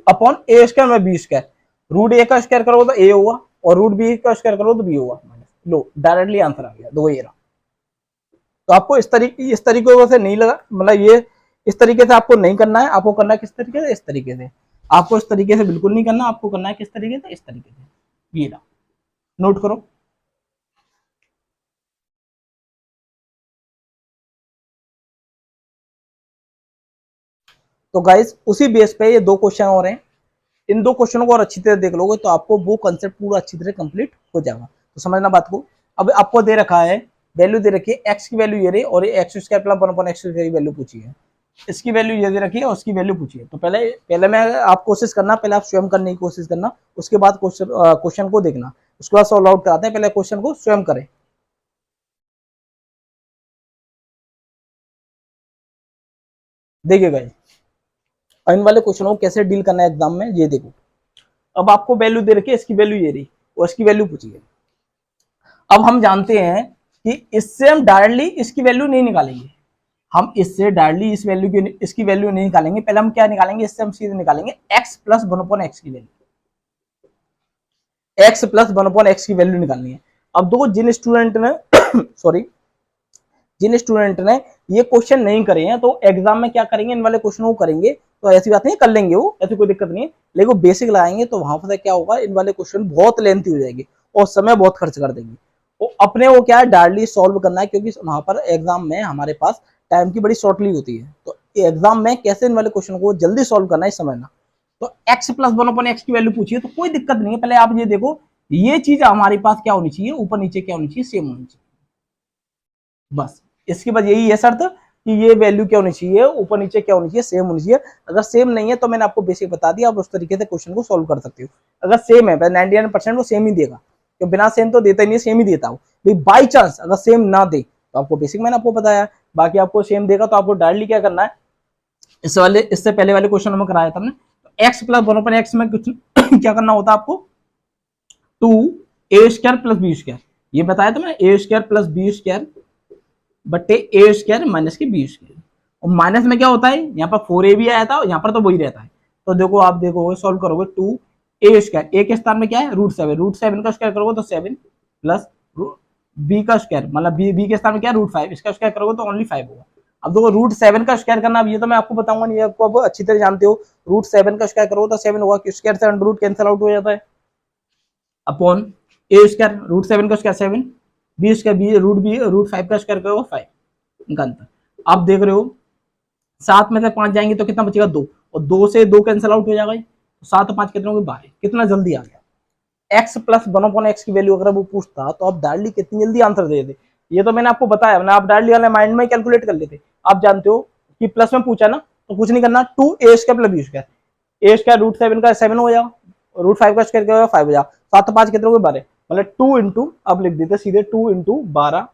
अपॉन ए स्क्वायर में बी स्क्वायर। रूट ए का स्क्वायर करोगे तो ए होगा और रूट बी का स्क्वायर करोगे तो बी होगा। लो डायरेक्टली आंसर आ गया, दो ये रहा। तो आपको इस तरीके से नहीं लगा, मतलब ये इस तरीके से आपको नहीं करना है। आपको करना है किस तरीके से, इस तरीके से। आपको इस तरीके से बिल्कुल नहीं करना, आपको करना है किस तरीके से, इस तरीके से। ये रहा, नोट करो। तो गाइस उसी बेस पे ये दो क्वेश्चन और हैं, इन दो क्वेश्चनों को और अच्छी तरह देख लोगे तो आपको वो कंसेप्ट पूरा अच्छी तरह कंप्लीट हो जाएगा। तो समझना बात को। अब आपको दे रखा है, वैल्यू दे रखी है, एक्स की वैल्यू ये रही और ये एक्स स्क्वायर प्लस 1 एक्स की वैल्यू पूछी है। इसकी वैल्यू ये दे रखी है और उसकी वैल्यू पूछी है। तो पहले मैं आप कोशिश करना, पहले आप स्वयं करने की कोशिश करना, उसके बाद क्वेश्चन को देखना, उसके बाद सॉल्व आउट कराते हैं। पहले क्वेश्चन को स्वयं करें। देखिएगा इन वाले क्वेश्चन को कैसे डील करना है एग्जाम में, ये देखो। अब आपको वैल्यू दे रखी है, इसकी वैल्यू ये रही और इसकी वैल्यू पूछी है। अब हम जानते हैं कि इससे हम डायरेक्टली इसकी वैल्यू नहीं निकालेंगे, हम इससे डायरेक्टली इस वैल्यू की इसकी वैल्यू नहीं निकालेंगे। पहले हम क्या निकालेंगे, इससे हम सीधे निकालेंगे x प्लस 1/x की वैल्यू, x प्लस 1/x की वैल्यू निकालनी है। अब देखो जिन स्टूडेंट ने सॉरी जिन स्टूडेंट ने ये क्वेश्चन नहीं करे हैं तो एग्जाम में क्या करेंगे, इन वाले क्वेश्चन को करेंगे तो ऐसी बात नहीं कर लेंगे, वो ऐसी कोई दिक्कत नहीं है। लेकिन वो बेसिक लगाएंगे तो वहां पर क्या होगा, इन वाले क्वेश्चन बहुत लेंथी हो जाएगी और समय बहुत खर्च कर देंगे। वो अपने वो क्या है डायरेक्टली सॉल्व करना है, क्योंकि वहां पर एग्जाम में हमारे पास टाइम की बड़ी शॉर्टली होती है। तो एग्जाम में कैसे इन वाले क्वेश्चन को जल्दी सॉल्व करना है समझना। तो x प्लस 1/x की वैल्यू पूछिए तो कोई दिक्कत नहीं है। पहले आप ये देखो, ये चीज हमारे पास क्या होनी चाहिए, ऊपर नीचे क्या होनी चाहिए, सेम होनी चाहिए। बस इसके बाद यही है शर्त कि ये वैल्यू क्या होनी चाहिए, ऊपर नीचे क्या होनी चाहिए, सेम होनी चाहिए। अगर सेम नहीं है तो मैंने आपको बेसिक बता दिया, आप उस तरीके से क्वेश्चन को सॉल्व कर सकते हो। अगर सेम है 99% वो सेम ही देगा, तो बिना सेम तो देता ही नहीं, सेम ही देता हूँ। बाई चांस अगर सेम ना दे तो आपको बेसिक मैंने आपको बताया, बाकी आपको सेम देगा तो आपको डायरेक्टली क्या करना है, इससे पहले वाले क्वेश्चन में कराया था हमने, एक्स प्लस 1/x में कुछ क्या करना होता है आपको, 2a² प्लस b स्क्वायर, ये बताया था मैंने, a² प्लस b स्क्वायर बट्टे ए स्क्वायर माइनस की बी स्क्वायर। और माइनस में क्या होता है, यहाँ पर 4ab आया था और यहाँ पर तो वही रहता है। तो देखो आप देखोगे सॉल्व करोगे 2a², ए के स्थान में क्या है √7, √7 का स्क्वायर करोगे तो 7 प्लस बी का स्क्वायर, मतलब बी के स्थान में क्या है √5, इसका स्क्वायर करोगे तो ओनली 5 होगा। अब देखो √7 का स्क्वायर करना, अब ये तो मैं आपको बताऊंगा नहीं, आपको अब अच्छी तरह जानते हो। √7 का स्क्वायर करोगे तो 7 होगा, स्क्वायर से अंडर रूट कैंसिल आउट हो जाता है, अपॉन a² √7 का स्क्वायर 7, बी स्क्वायर √5 का स्क्वायर करोगे 5 इनका अंतर। आप देख रहे हो 7 में से 5 जाएंगे तो कितना बचेगा 2, और 2 से 2 कैंसिल आउट हो जाएगा, तो 7 और 5 कितने होंगे 12। कितना जल्दी आ गया। x प्लस 1/x की वैल्यू अगर वो पूछता तो आप डायरेक्टली कितनी जल्दी आंसर दे देते। ये तो मैंने आपको बताया, मैंने आप डायरेक्टली वाले माइंड में कैलकुलेट कर लेते। आप जानते हो कि प्लस में पूछा ना तो कुछ नहीं करना, 2a² plus b square, a² √7 का 7 हो जाएगा, √5 का स्क्वायर क्या होगा 5 हो जाएगा, 7 और 5 कितने होंगे 12, मतलब 2 इंटू, अब लिख देते सीधे 2 इंटू 12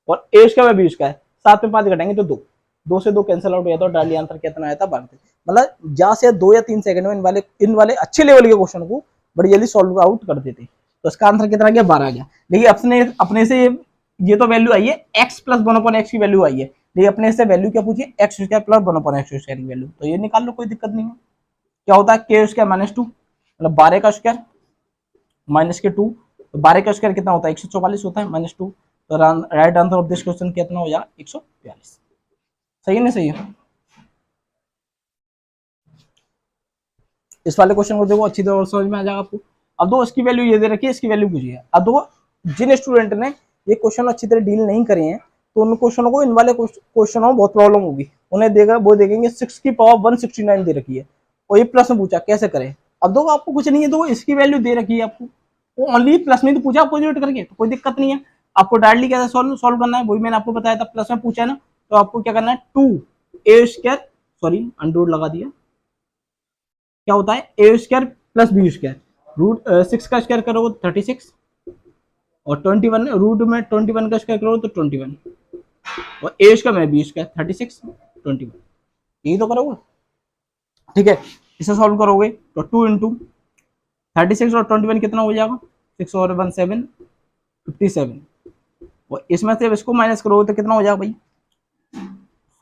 और a² b स्क्वायर, 7 में 5 घटाएंगे तो 2, 2 से 2 कैंसिल आउट हो जाता है, डायरेक्टली आंसर कितना आया था 12। मतलब जहां से 2 या 3 सेकंड में इन वाले अच्छे लेवल के क्वेश्चन को बड़ी जल्दी सॉल्व आउट कर देते। तो इसका आंसर कितना आ गया 12 आ गया। लेकिन अपने से ये तो वैल्यू आई है, x प्लस 1/x की वैल्यू आई है, लेकिन अपने से वैल्यू क्या पूछिए, x² प्लस 1/x² की वैल्यू, तो ये निकाल लो, कोई दिक्कत नहीं है। क्या होता है k² माइनस 2, मतलब 12 का स्क्वायर माइनस के 2, तो 12 का स्क्वायर कितना होता है 144 होता है माइनस 2, तो right answer of this question कितना हो जाएगा 142। सही है नहीं सही है। इस वाले क्वेश्चन को देखो अच्छी तरह समझ में आ जाएगा आपको। अब दो इसकी वैल्यू ये दे रखी है, इसकी वैल्यू पूछिए। अब दो जिन स्टूडेंट ने ये क्वेश्चन अच्छी तरह डील नहीं करे हैं तो उन क्वेश्चनों को, इन वाले क्वेश्चनों में बहुत प्रॉब्लम होगी। उन्हें देगा वो देखेंगे 6 की पावर 169 दे रखी है और ये प्लस में पूछा कैसे करें। अब दो आपको कुछ नहीं है, तो इसकी वैल्यू दे रखी है आपको, वो ओनली प्लस में तो पूछा अपोजिट करके, तो कोई दिक्कत नहीं है। आपको डायरेक्टली कैसे सॉल्व करना है वही मैंने आपको बताया था, प्लस में पूछा है ना, तो आपको क्या करना है 2a², सॉरी अंडररूट लगा दिया, क्या होता है a² प्लस b स्क्वायर, √6 का स्क्वायर करोगे 36 और 21 रूट में 21 का स्क्वायर करोगे तो 21 और a² में b स्क्वायर 36 21, यही तो करोगे। ठीक है, इसे सॉल्व करोगे तो 2 इंटू 36 और 21 कितना हो जाएगा 6 और 1 7, 57। और इसमें से इसको माइनस करोगे तो कितना हो जाएगा भाई,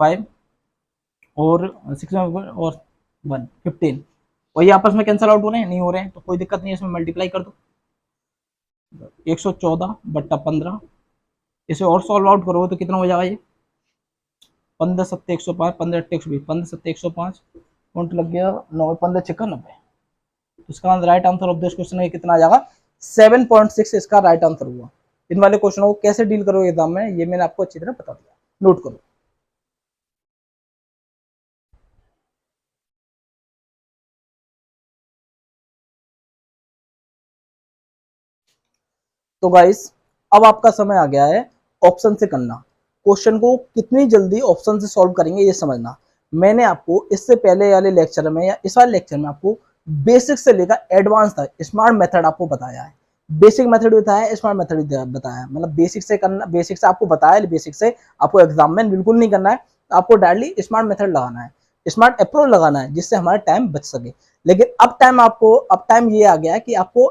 5 और 6 और 1 15। और ये आपस में कैंसिल आउट हो रहे हैं, नहीं हो रहे हैं, तो कोई दिक्कत नहीं है, इसमें मल्टीप्लाई कर दो 114/15। इसे और सॉल्व आउट करोगे तो कितना हो जाएगा, ये 15 7 105, 15 8 120, 15 7 105 पॉइंट लग गया 9 15 6 90। तो इसका right answer of this question है कितना आ जाएगा, 7.6 इसका राइट आंसर हुआ। इन वाले क्वेश्चनों को कैसे डील करोगे एग्जाम में, ये मैंने आपको अच्छी तरह बता दिया, नोट करो। तो गाइस अब आपका समय आ गया है ऑप्शन से करना। क्वेश्चन को कितनी जल्दी ऑप्शन से सॉल्व करेंगे ये समझना। मैंने आपको इससे पहले वाले लेक्चर में या इस वाले लेक्चर में आपको बेसिक से लेकर एडवांस तक स्मार्ट मेथड आपको बताया है। बेसिक मेथड बताया है, स्मार्ट मेथड बताया है, मतलब बेसिक से करना, बेसिक से आपको बताया, बेसिक से आपको एग्जाम में बिल्कुल नहीं करना है, आपको डायरेक्टली स्मार्ट मेथड लगाना है, स्मार्ट अप्रोच लगाना है, जिससे हमारा टाइम बच सके। लेकिन अब टाइम ये आ गया है कि आपको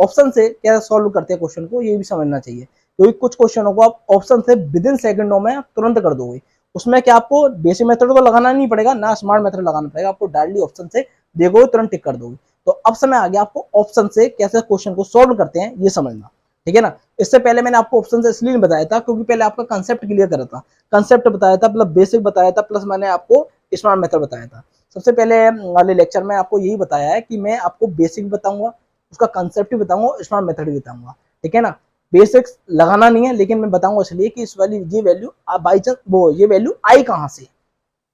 ऑप्शन से क्या सॉल्व करते हैं क्वेश्चन को, ये भी समझना चाहिए। क्योंकि कुछ क्वेश्चनों को आप ऑप्शन से विद इन सेकंडों में तुरंत कर दोगे, उसमें क्या आपको बेसिक मेथड को लगाना नहीं पड़ेगा, ना स्मार्ट मेथड लगाना पड़ेगा, आपको डायरेक्टली ऑप्शन से देखोगे तुरंत टिक कर दोगे। तो अब समय आ गया आपको ऑप्शन से कैसे क्वेश्चन को सॉल्व करते हैं ये समझना, ठीक है ना। इससे पहले मैंने आपको ऑप्शन से इसलिए बताया था क्योंकि पहले आपका कंसेप्ट क्लियर करा था, कंसेप्ट बताया था, प्लस बेसिक बताया था, प्लस मैंने आपको स्मार्ट मेथड बताया था। सबसे पहले वाले लेक्चर में आपको यही बताया है कि मैं आपको बेसिक बताऊंगा, उसका कंसेप्ट भी बताऊंगा, स्मार्ट मेथड भी बताऊंगा, ठीक है ना। बेसिक्स लगाना नहीं है, लेकिन मैं बताऊंगा इसलिए कि इस वाली ये वैल्यू बाई चांस वो ये वैल्यू आई कहाँ से,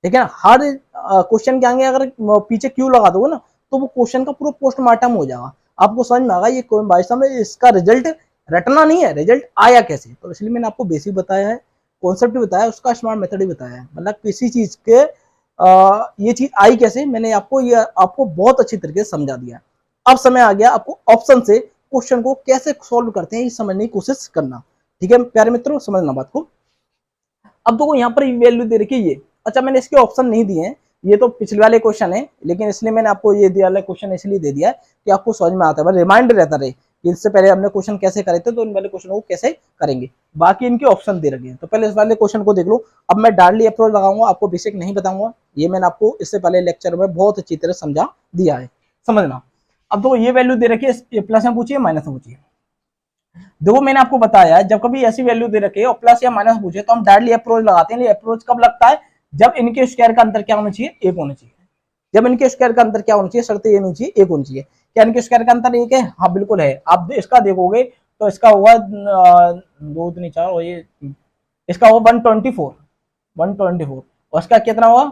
ठीक है ना। हर क्वेश्चन के आगे अगर पीछे क्यों लगा दोगे ना, तो वो क्वेश्चन का पूरा पोस्टमार्टम हो जाएगा, आपको समझ में आएगा ये भाई साहब इसका रिजल्ट रटना नहीं है, रिजल्ट आया कैसे। तो इसलिए मैंने आपको बेसिक बताया है, कॉन्सेप्ट भी बताया, उसका स्मार्ट मेथड भी बताया है, मतलब किसी चीज के ये चीज आई कैसे, मैंने आपको बहुत अच्छी तरीके से समझा दिया। अब समय आ गया आपको ऑप्शन से क्वेश्चन को कैसे सॉल्व करते हैं ये समझने की कोशिश करना, ठीक है प्यारे मित्रों, समझना बात को। अब देखो यहाँ पर वैल्यू दे रखी है ये, अच्छा मैंने इसके ऑप्शन नहीं दिए हैं, ये तो पिछले वाले क्वेश्चन है, लेकिन इसलिए मैंने आपको ये दिया वाला क्वेश्चन इसलिए दे दिया है कि आपको समझ में आता है, रिमाइंडर रहता रहे कि इससे पहले हमने क्वेश्चन कैसे करे थे, तो इन वाले क्वेश्चन को कैसे करेंगे। बाकी इनके ऑप्शन दे रखे हैं, तो पहले इस वाले क्वेश्चन को देख लो। अब मैं डायरेक्टली अप्रोच लगाऊंगा, आपको बेसिक नहीं बताऊंगा, ये मैंने आपको इससे पहले लेक्चर में बहुत अच्छी तरह समझा दिया है, समझना। अब तो ये वैल्यू दे रखी है, प्लस में पूछिए माइनस में पूछिए। देखो मैंने आपको बताया जब कभी ऐसी वैल्यू दे रखी है और प्लस या माइनस पूछे तो हम डायरेक्टली अप्रोच लगाते हैं। अप्रोच कब लगता है, जब इनके स्क्वायर का अंतर क्या होना चाहिए, 1 होना चाहिए। जब इनके स्क्वायर का अंतर क्या होना चाहिए, शर्त ये होनी चाहिए 1 होनी चाहिए। क्या इनके स्क्वायर का अंतर 1 है, हाँ बिल्कुल है। आप इसका देखोगे तो इसका होगा 2 3 4 और ये इसका होगा 124 और इसका कितना होगा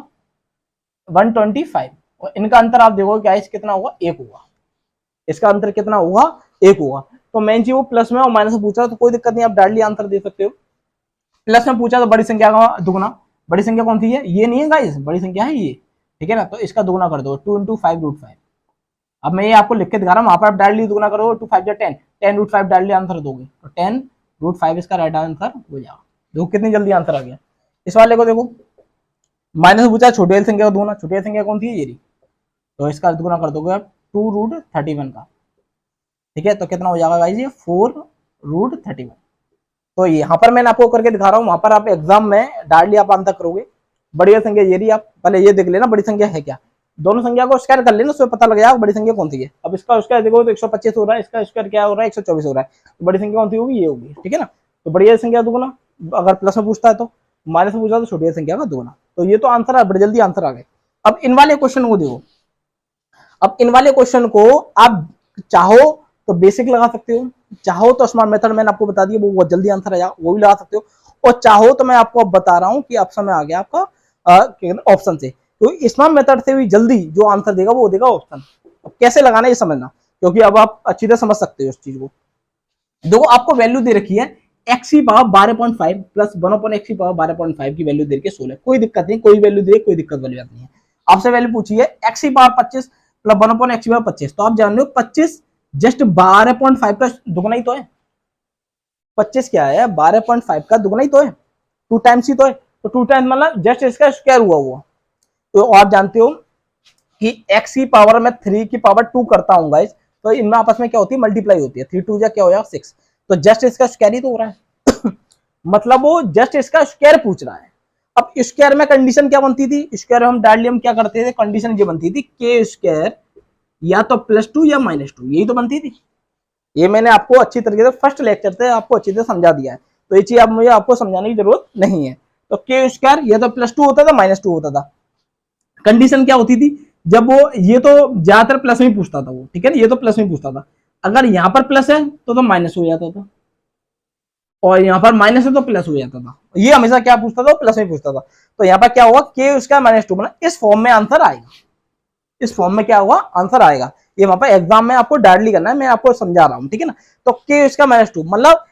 125 और इनका अंतर आप देखोगे क्या कितना होगा 1 होगा। इसका अंतर कितना होगा 1 होगा। तो मेन चीज वो प्लस में और माइनस में पूछा तो कोई दिक्कत नहीं, आप डायरेक्टली आंसर दे सकते हो। प्लस में पूछा तो बड़ी संख्या का दुगना, बड़ी संख्या कौन सी है, ये नहीं है गाइस, बड़ी संख्या है ये, ठीक है ना। तो इसका दुगना कर दो 2 × 5√5। अब मैं ये आपको लिख के दिखा रहा हूँ, वहां पर आप डायरेक्टली दुगना करो 2 5 10 10√5 डायरेक्टली आंसर दोगे तो 10√5 इसका राइट आंसर हो जाएगा। देखो कितनी जल्दी आंसर आ गया। इस वाले को देखो माइनस पूछा छोटी वाली संख्या का दुगना, छोटी वाली संख्या कौन थी ये रही, तो इसका दुगना कर दोगे आप 2√31 का, ठीक है। तो कितना हो जाएगा गाइस ये 4√31। तो यहाँ पर मैंने आपको करके दिखा रहा हूँ, वहां पर आप एग्जाम में डायरेक्टली आप आंसर करोगे। बड़ी संख्या ये रही, आप पहले ये देख लेना बड़ी संख्या है क्या, दोनों संख्या को स्क्वायर कर लेना, उसमें पता लग जाएगा बड़ी संख्या कौन सी है। अब इसका स्क्वायर देखो तो 125 हो रहा है, इसका स्क्वायर क्या हो रहा है 124 हो रहा है, तो बड़ी संख्या कौन सी होगी ये होगी, ठीक है ना। तो बड़ी संख्या दुगुना, अगर प्लस में पूछता है तो, माइनस में पूछा तो छोटी संख्या का दुगुना। तो ये तो आंसर है, बड़ी जल्दी आंसर आ गए। अब इन वाले क्वेश्चन को देखो, अब इन वाले क्वेश्चन को आप चाहो तो बेसिक लगा सकते हो, चाहो तो स्मार्ट मेथड मैंने आपको बता दिया वो बहुत जल्दी आंसर आ जाएगा, वो भी लगा सकते हो, और चाहो तो मैं आपको अब बता रहा हूं कि ऑप्शन में आ गया आपका ऑप्शन से, तो स्मार्ट मेथड से भी जल्दी जो आंसर देगा वो देगा ऑप्शन। अब कैसे लगाना है ये समझना, क्योंकि अब आप अच्छी तरह समझ सकते हो इस चीज को। देखो आपको वैल्यू दे रखी है x की पावर 12.5 प्लस 1/x की पावर 12.5 की वैल्यू दे रखी है 16, कोई दिक्कत नहीं, कोई वैल्यू दे, कोई दिक्कत वाली बात नहीं है। आपसे वैल्यू पूछी है x की पावर 25 प्लस 1/x की पावर 25, तो आप जान लो 25 जस्ट 12.5 का दुगना ही तो है। 25 क्या है 12.5 का दुगना ही तो है, 2 टाइम्स ही तो है, तो 2 टाइम्स मतलब जस्ट इसका स्क्वायर हुआ। तो आप जानते हो कि x की पावर में 3 की पावर 2 करता हूँ गाइस, तो इनमें आपस में क्या होती है, मल्टीप्लाई होती है। 3 2 जा क्या हो जाएगा 6, तो जस्ट इसका स्क्वायर ही तो हो रहा है मतलब वो जस्ट इसका स्क्वायर पूछ रहा है। अब स्क्वायर में कंडीशन क्या बनती थी, स्क्वायर हम डायरेक्टली हम क्या करते थे, कंडीशन ये बनती थी के स्क्वायर या तो +2 या -2, यही तो बनती थी। ये मैंने आपको अच्छी तरीके से फर्स्ट लेक्चर से आपको अच्छी तरह समझा दिया है, तो ये चीज अब मुझे आपको समझाने की जरूरत नहीं है। तो के स्क्वायर या तो +2 होता था -2 होता था। कंडीशन क्या होती थी, जब वो ये तो ज्यादातर प्लस में पूछता था वो, ठीक है ना, ये तो प्लस में पूछता था। अगर यहाँ पर प्लस है तो माइनस हो जाता था, और यहाँ पर माइनस है तो प्लस हो जाता था। ये हमेशा क्या पूछता था, प्लस में पूछता था। तो यहाँ पर क्या होगा, के उसका -2 बना, इस फॉर्म में आंसर आएगा। इस फॉर्म में क्या होगा, आंसर आएगा। ये वहां पर एग्जाम में आपको डायरेक्टली करना है, मैं आपको समझा रहा हूँ, ठीक है ना। तो के इसका -2 मतलब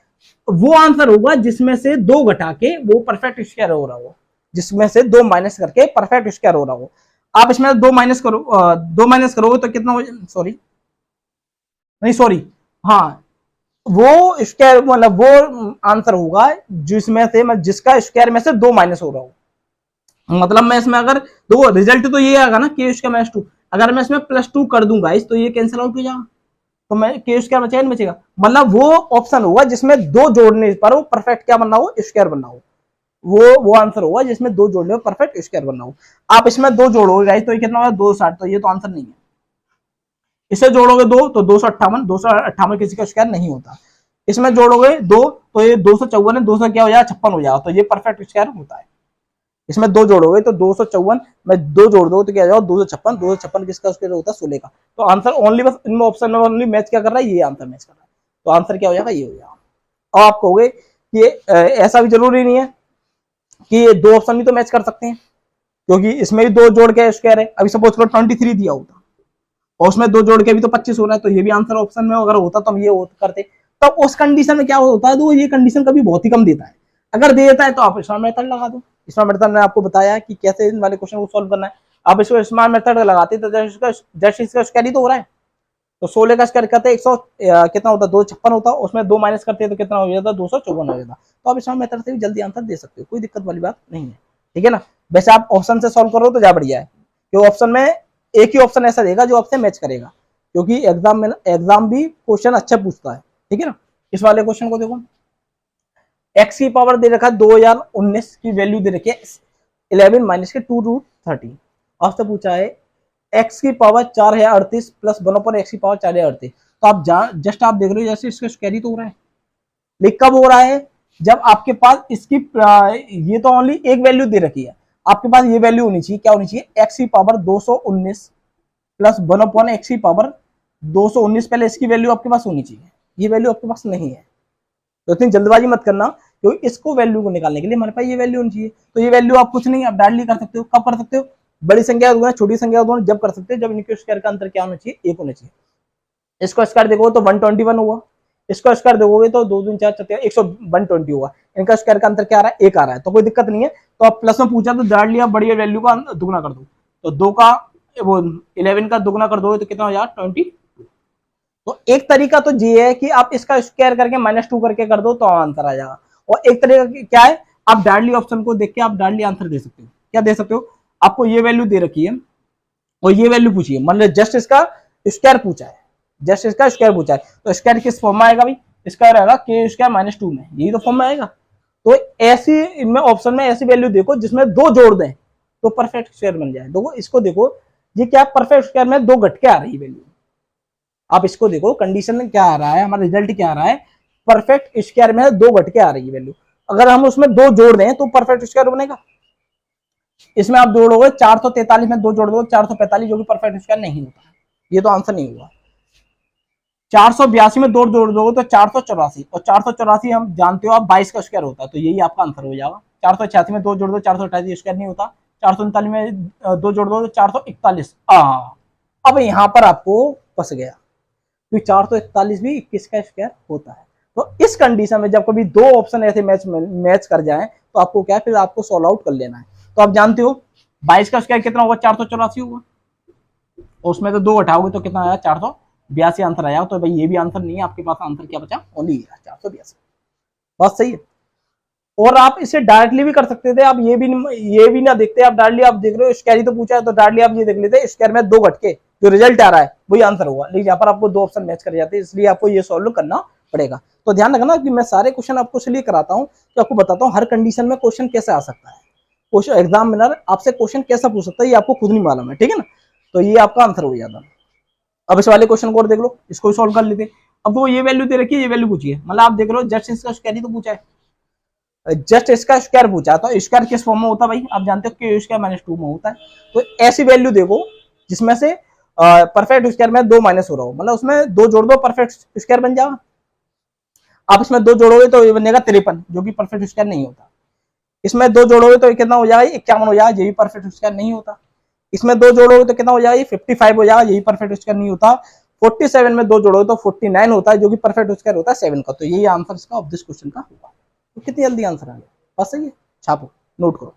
वो आंसर होगा जिसमें से 2 घटा के वो परफेक्ट स्क्वायर हो रहा हो, जिसमें से 2 माइनस करके परफेक्ट स्क्वायर हो रहा हो। आप इसमें 2 माइनस करोगे तो कितना हो, सॉरी नहीं सॉरी हाँ, वो स्क्वायर मतलब वो आंसर होगा जिसमें से जिसका स्क्वायर में से 2 माइनस हो रहा हो। मतलब मैं इसमें अगर दो रिजल्ट तो ये आएगा ना के इसका -2, अगर मैं इसमें +2 कर दूंगा इस, तो ये कैंसिल आउट हो जाएगा, तो मैं के स्क्वायर बचेगा नहीं बचेगा। मतलब वो ऑप्शन होगा जिसमें 2 जोड़ने पर वो परफेक्ट क्या बनना हो, स्क्वायर बनना हो। वो आंसर होगा जिसमें 2 जोड़ने पर परफेक्ट स्क्वायर बनना हो। आप इसमें 2 जोड़ोगे गाइस तो ये कितना होगा 260, तो ये तो आंसर नहीं है। इसे जोड़ोगे 2 तो 258 किसी का स्क्वायर नहीं होता। इसमें जोड़ोगे 2 तो ये 254 है, 200 क्या हो जाएगा 56 हो जाएगा, तो ये परफेक्ट स्क्वायर होता है। इसमें 2 जोड़ोगे तो 254 में 2 जोड़ दो तो क्या जाएगा 256 किसका स्क्वायर होता है 16 का। तो आंसर ओनली बस इनमें ऑप्शन में ओनली मैच क्या कर रहा है, ये आंसर मैच कर रहा है, तो आंसर क्या हो जाएगा, ये हो जाएगा। और आप कहोगे कि ऐसा भी जरूरी नहीं है कि ये 2 ऑप्शन भी तो मैच कर सकते हैं, क्योंकि इसमें भी 2 जोड़ के स्क्वायर है। अभी सपोज करो 23 दिया होता और उसमें 2 जोड़ के भी तो 25 हो रहा है, तो ये भी आंसर ऑप्शन में अगर होता तो हम ये करते। तो उस कंडीशन में क्या होता है, तो ये कंडीशन कभी बहुत ही कम देता है। अगर दे देता है तो आप स्मार्ट मेथड लगा दो। स्मार्ट मेथड ने आपको बताया कि कैसे इन वाले क्वेश्चन को सॉल्व करना है। आप इसको स्मार्ट मेथड लगाते तो जस्ट इसका स्क्वायर ही तो हो रहा है, तो 16 का स्क्वायर करते 100 कितना होता है 256 होता, उसमें 2 माइनस करते तो कितना हो जाता 254 हो जाता। तो आप स्मार्ट मेथड से भी जल्दी आंसर दे सकते हो, कोई दिक्कत वाली बात नहीं है, ठीक है ना। वैसे आप ऑप्शन से सॉल्व करो तो ज्यादा बढ़िया है, क्योंकि ऑप्शन में एक ही ऑप्शन ऐसा देगा जो आपसे मैच करेगा, क्योंकि एग्जाम भी क्वेश्चन अच्छा पूछता है, ठीक है ना। इस वाले क्वेश्चन को देखो, x की पावर दे रखा है 2019 की वैल्यू दे रखी है 11 माइनस के 2√30। आपसे पूछा है x की पावर 4 है 38 प्लस 1/x की पावर 4 है 38। तो आप जस्ट आप देख रहे हो जैसे इसका स्क्वायर ही तो हो रहा है, लेकिन कब हो रहा है, जब आपके पास इसकी ये तो ओनली एक वैल्यू दे रखी है, आपके पास ये वैल्यू होनी चाहिए, क्या होनी चाहिए, x की पावर 219 प्लस 1/x की पावर 219, पहले इसकी वैल्यू आपके पास होनी चाहिए, ये वैल्यू आपके पास नहीं है। तो इतनी जल्दबाजी मत करना, क्योंकि इसको वैल्यू को निकालने के लिए हमारे पास ये वैल्यू होनी चाहिए। तो ये वैल्यू आप कुछ नहीं, आप डायरेक्टली कर सकते हो। कब कर सकते हो, बड़ी संख्या गुणा छोटी संख्या गुणा जब कर सकते हो, जब इनके स्क्वायर का अंतर क्या होना चाहिए, 1 होना चाहिए। इसको स्क्वायर देखोगे तो 121 हुआ, इसको स्क्वायर देखोगे तो 2 2 4 4 120 हुआ। इनका स्क्वायर का अंतर क्या आ रहा है, 1 आ रहा है, तो कोई दिक्कत नहीं है। तो आप प्लस में पूछा तो डायरेक्टली आप बड़ी वैल्यू का दुगना कर दो, तो 2 का वो 11 का दुगना कर दोगे तो कितना हो जाएगा 20। तो एक तरीका तो ये है कि आप इसका स्क्वायर करके -2 करके कर दो तो आंसर आ जाएगा, और एक तरीका क्या है, आप डायरेक्टली ऑप्शन को देख के आप डायरेक्टली आंसर दे सकते हो। क्या दे सकते हो, आपको ये वैल्यू दे रखी है और ये वैल्यू पूछी है, मतलब जस्ट इसका स्क्वायर पूछा है, जस्ट इसका स्क्वायर पूछा है, तो स्क्वायर किस फॉर्म में आएगा भाई, स्क्वायर आएगा के स्क्वायर -2 में, यही तो फॉर्म में आएगा। तो ऐसी इनमें ऑप्शन में ऐसी वैल्यू देखो जिसमें 2 जोड़ दें तो परफेक्ट स्क्वायर बन जाए। देखो इसको देखो, ये क्या परफेक्ट स्क्वायर में 2 घट के आ रही है वैल्यू, आप इसको देखो कंडीशन में क्या आ रहा है, हमारा रिजल्ट क्या आ रहा है, परफेक्ट स्क्वायर में 2 घट के आ रही है वैल्यू। अगर हम उसमें 2 जोड़ दें तो परफेक्ट स्क्वायर बनेगा। इसमें आप जोड़ोगे 443 में 2 जोड़ दोगे 445, जो कि परफेक्ट स्क्वायर नहीं होता, ये तो आंसर नहीं हुआ। 482 में 2 जोड़ दोगे तो 484, और 484 हम जानते हो आप 22 का स्क्वायर होता है, तो यही आपका आंसर हो जाएगा। 486 में 2 जोड़ दो 428 स्क्वायर नहीं होता, 439 में 2 जोड़ दो तो 441। अब यहाँ पर आपको फंस गया, क्योंकि 441 भी 21 का स्क्वायर होता है। तो इस कंडीशन में जब कभी 2 ऑप्शन ऐसे मैच कर जाएं तो आपको क्या, फिर आपको सॉल्व आउट कर लेना है। तो आप जानते हो 22 का स्क्वायर कितना होगा, 484 होगा, और उसमें तो 2 हटाओगे तो कितना आया 482 आंसर आया। तो भाई ये भी आंसर नहीं है, आपके पास आंसर क्या बचा, ओनली 482। बात सही है। और आप इसे डायरेक्टली भी कर सकते थे, आप ये भी ना देखते, आप डायरेक्टली आप देख रहे हो स्क्वायर ही तो पूछा है, तो डायरेक्टली आप ये देख लेते स्क्वायर में 2 घटके जो रिजल्ट आ रहा है वही आंसर होगा। लेकिन यहाँ पर आपको दो ऑप्शन मैच कर जाते हैं, इसलिए आपको ये सॉल्व करना पड़ेगा। तो ध्यान रखना कि मैं सारे क्वेश्चन आपको इसलिए कराता हूँ कि आपको बताता हूँ हर कंडीशन में क्वेश्चन कैसे आ सकता है, क्वेश्चन एग्जामिनर आपसे क्वेश्चन कैसा पूछ सकता है ये आपको खुद नहीं मालूम है, ठीक है ना। तो ये आपका आंसर हो जाता। अब इस वाले क्वेश्चन को और देख लो, इसको भी सॉल्व कर लेते। अब तो ये वैल्यू दे रखी है, ये वैल्यू पूछी है, मतलब आप देख लो जस्ट इसका स्क्वायर ही तो पूछा है, जस्ट इसका स्क्वायर पूछा। तो स्क्वायर किस फॉर्म में होता है भाई, आप जानते हो कि स्क्वायर माइनस 2 में होता है। तो ऐसी वैल्यू देखो जिसमें से परफेक्ट स्क्वायर में 2 माइनस हो रहा हो, मतलब उसमें 2 जोड़ दो परफेक्ट स्क्वायर बन जाएगा। आप इसमें 2 जोड़ोगे तो ये बनेगा 53, जो कि परफेक्ट स्क्वायर नहीं होता। इसमें 2 जोड़ोगे तो कितना हो जाएगा, 51 हो जाएगा, ये भी परफेक्ट स्क्वायर नहीं होता। इसमें 2 जोड़ोगे तो कितना हो जाएगा, 55 हो जाएगा, यही परफेक्ट स्क्वायर नहीं होता। 47 में 2 जोड़ोगे तो 49 होता है, जो कि परफेक्ट स्क्वायर होता है 7 का। तो यही आंसर इसका ऑफ दिस क्वेश्चन का होगा। तो कितनी जल्दी आंसर आ गया, बस सही है, छापो, नोट करो।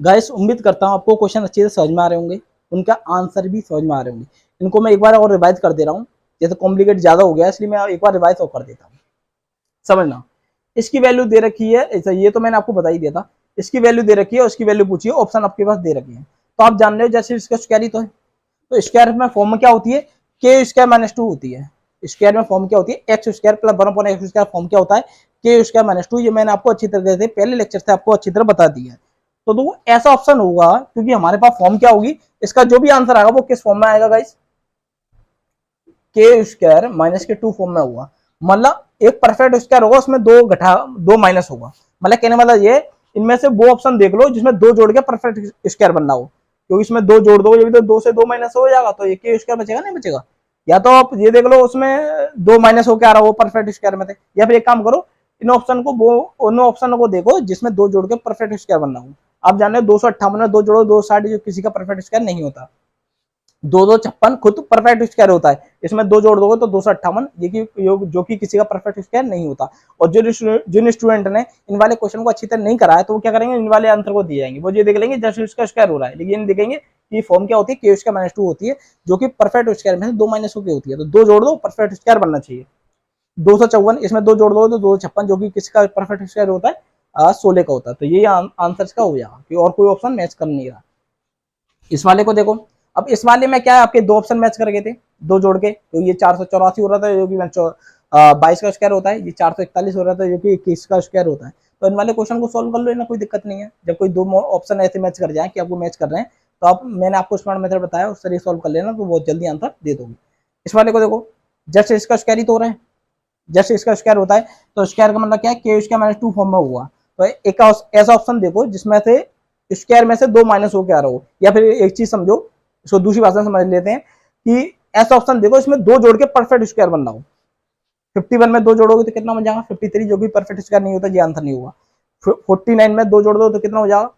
गाइस उम्मीद करता हूँ आपको क्वेश्चन अच्छे से समझ में आ रहे होंगे, उनका आंसर भी समझ में आ रहे होंगे। इनको मैं एक बार और रिवाइज कर दे रहा हूँ, जैसे कॉम्प्लिकेट ज्यादा हो गया इसलिए मैं एक बार रिवाइज और कर देता हूँ। समझना, इसकी वैल्यू दे रखी है, ये तो मैंने आपको बता ही दिया था। इसकी वैल्यू दे रखी है, उसकी वैल्यू पूछी है, ऑप्शन आपके पास दे रखे हैं। तो आप जान रहे हो जैसे इसका स्क्वायर ही तो है, तो स्क्वायर में फॉर्म में क्या होती है, के स्क्वायर माइनस 2 होती है। स्क्वायर में फॉर्म क्या होती है, x square plus 1 x square. Form क्या होता है, के स्क्वायर माइनस 2। ये मैंने आपको अच्छी तरह से पहले लेक्चर से आपको अच्छी तरह बता दिया है। तो वो ऐसा ऑप्शन होगा क्योंकि हमारे पास फॉर्म क्या होगी, इसका जो भी आंसर आएगा वो किस फॉर्म में आएगा गाइस, के स्क्वायर माइनस के 2 फॉर्म में होगा। मतलब एक परफेक्ट स्क्वायर होगा, उसमें 2 माइनस होगा। मतलब कहने वाला ये, इनमें से वो ऑप्शन देख लो जिसमें 2 जोड़ के परफेक्ट स्क्वायर बनना हो, क्योंकि इसमें 2 जोड़ दो, ये भी तो 2 से 2 माइनस हो जाएगा, तो ये के स्क्वायर बचेगा नहीं बचेगा। या तो आप ये देख लो उसमें 2 माइनस होकर आ रहा हो परफेक्ट स्क्वायर में थे, या फिर एक काम करो इन ऑप्शन को, वो उन ऑप्शन को देखो जिसमें 2 जोड़ के परफेक्ट स्क्वायर बनना हो। आप जान रहे हो 258 में 2 जोड़ो 260, जो किसी का परफेक्ट स्क्वायर नहीं होता। 256 खुद परफेक्ट स्क्वायर होता है, इसमें 2 जोड़ दोगे तो 258, जो कि किसी का परफेक्ट स्क्वायर नहीं होता। और जिन स्टूडेंट ने इन वाले क्वेश्चन को अच्छी तरह नहीं कराया तो वो क्या करेंगे, इन वाले आंसर को दिए जाएंगे, वो ये देख लेंगे जस्ट इसका स्क्वायर हो रहा है, लेकिन देखेंगे कि फॉर्म क्या होती है, के स्क्वायर माइनस 2 होती है, जो कि परफेक्ट स्क्वायर में 2 माइनस होती है। तो 2 जोड़ दो, परफेक्ट स्क्वायर बनना चाहिए। 254, इसमें 2 जोड़ दो तो 256, जो कि किसका परफेक्ट स्क्वायर होता है, 16 का होता है। तो यही आंसर का हो जाएगा, कि और कोई ऑप्शन मैच कर नहीं रहा। इस वाले को देखो, अब इस वाले में क्या है, आपके 2 ऑप्शन मैच कर गए थे 2 जोड़ के, तो ये 484 हो रहा था, जो कि 22 का स्क्वायर होता है। ये 441 हो रहा था, जो कि 21 का स्क्वायर होता है। तो इन वाले क्वेश्चन को सोल्व कर लो ना, कोई दिक्कत नहीं है। जब कोई 2 ऑप्शन ऐसे मैच कर जाए कि आपको मैच कर रहे हैं, तो आप, मैंने आपको स्मार्ट मेथड बताया उससे ये सोल्व कर लेना, तो बहुत जल्दी आंसर दे दोगे। इस वाले को देखो, जस्ट इसका स्क्वायर ही तो हो रहा है, जस्ट इसका स्क्वायर होता है, तो स्क्वायर का मतलब क्या है, के स्क्वायर माइनस 2 फॉर्म में हुआ। तो एक ऐसा ऑप्शन देखो जिसमें से स्क्वायर में से 2 माइनस होकर आ रहा हो। या फिर एक चीज समझो, इसको दूसरी भाषा में समझ लेते हैं कि ऐसा ऑप्शन देखो इसमें 2 जोड़ के परफेक्ट स्क्वायर बनना हो। 51 में 2 जोड़ोगे तो कितना बन जाएगा, 53, जो कि परफेक्ट स्क्वायर नहीं होता, ये आंसर नहीं होगा। 49 में 2 जोड़ दो तो कितना हो जाएगा,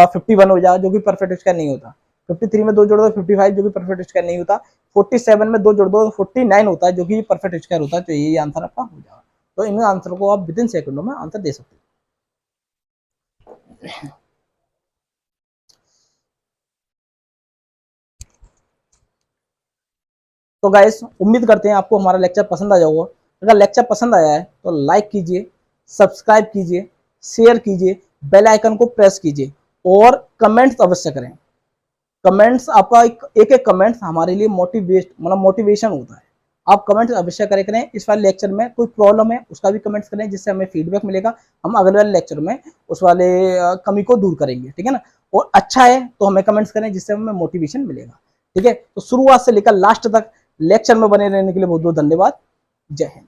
51 हो जाएगा, जो कि परफेक्ट स्क्वायर नहीं होता। 53 में 2 जोड़ दो 55, जो कि परफेक्ट स्क्वायर नहीं होता। 47 में 2 जोड़ दो तो 49 होता है, जो कि परफेक्ट स्क्वायर होता है। तो यही आंसर आपका हो जाएगा। तो इन आंसर को आप विदिन सेकंडों में आंसर दे सकते हो। तो गाइस उम्मीद करते हैं आपको हमारा लेक्चर पसंद आया होगा। अगर लेक्चर पसंद आया है तो लाइक कीजिए, सब्सक्राइब कीजिए, शेयर कीजिए, बेल आइकन को प्रेस कीजिए और कमेंट्स अवश्य करें। कमेंट्स आपका एक कमेंट्स हमारे लिए मोटिवेशन होता है। आप कमेंट्स अवश्य करें। इस वाले लेक्चर में कोई प्रॉब्लम है उसका भी कमेंट्स करें, जिससे हमें फीडबैक मिलेगा। हम अगले वाले लेक्चर में उस वाले कमी को दूर करेंगे, ठीक है ना। और अच्छा है तो हमें कमेंट्स करें, जिससे हमें मोटिवेशन मिलेगा, ठीक है। तो शुरुआत से लेकर लास्ट तक लेक्चर में बने रहने के लिए बहुत बहुत धन्यवाद। जय हिंद।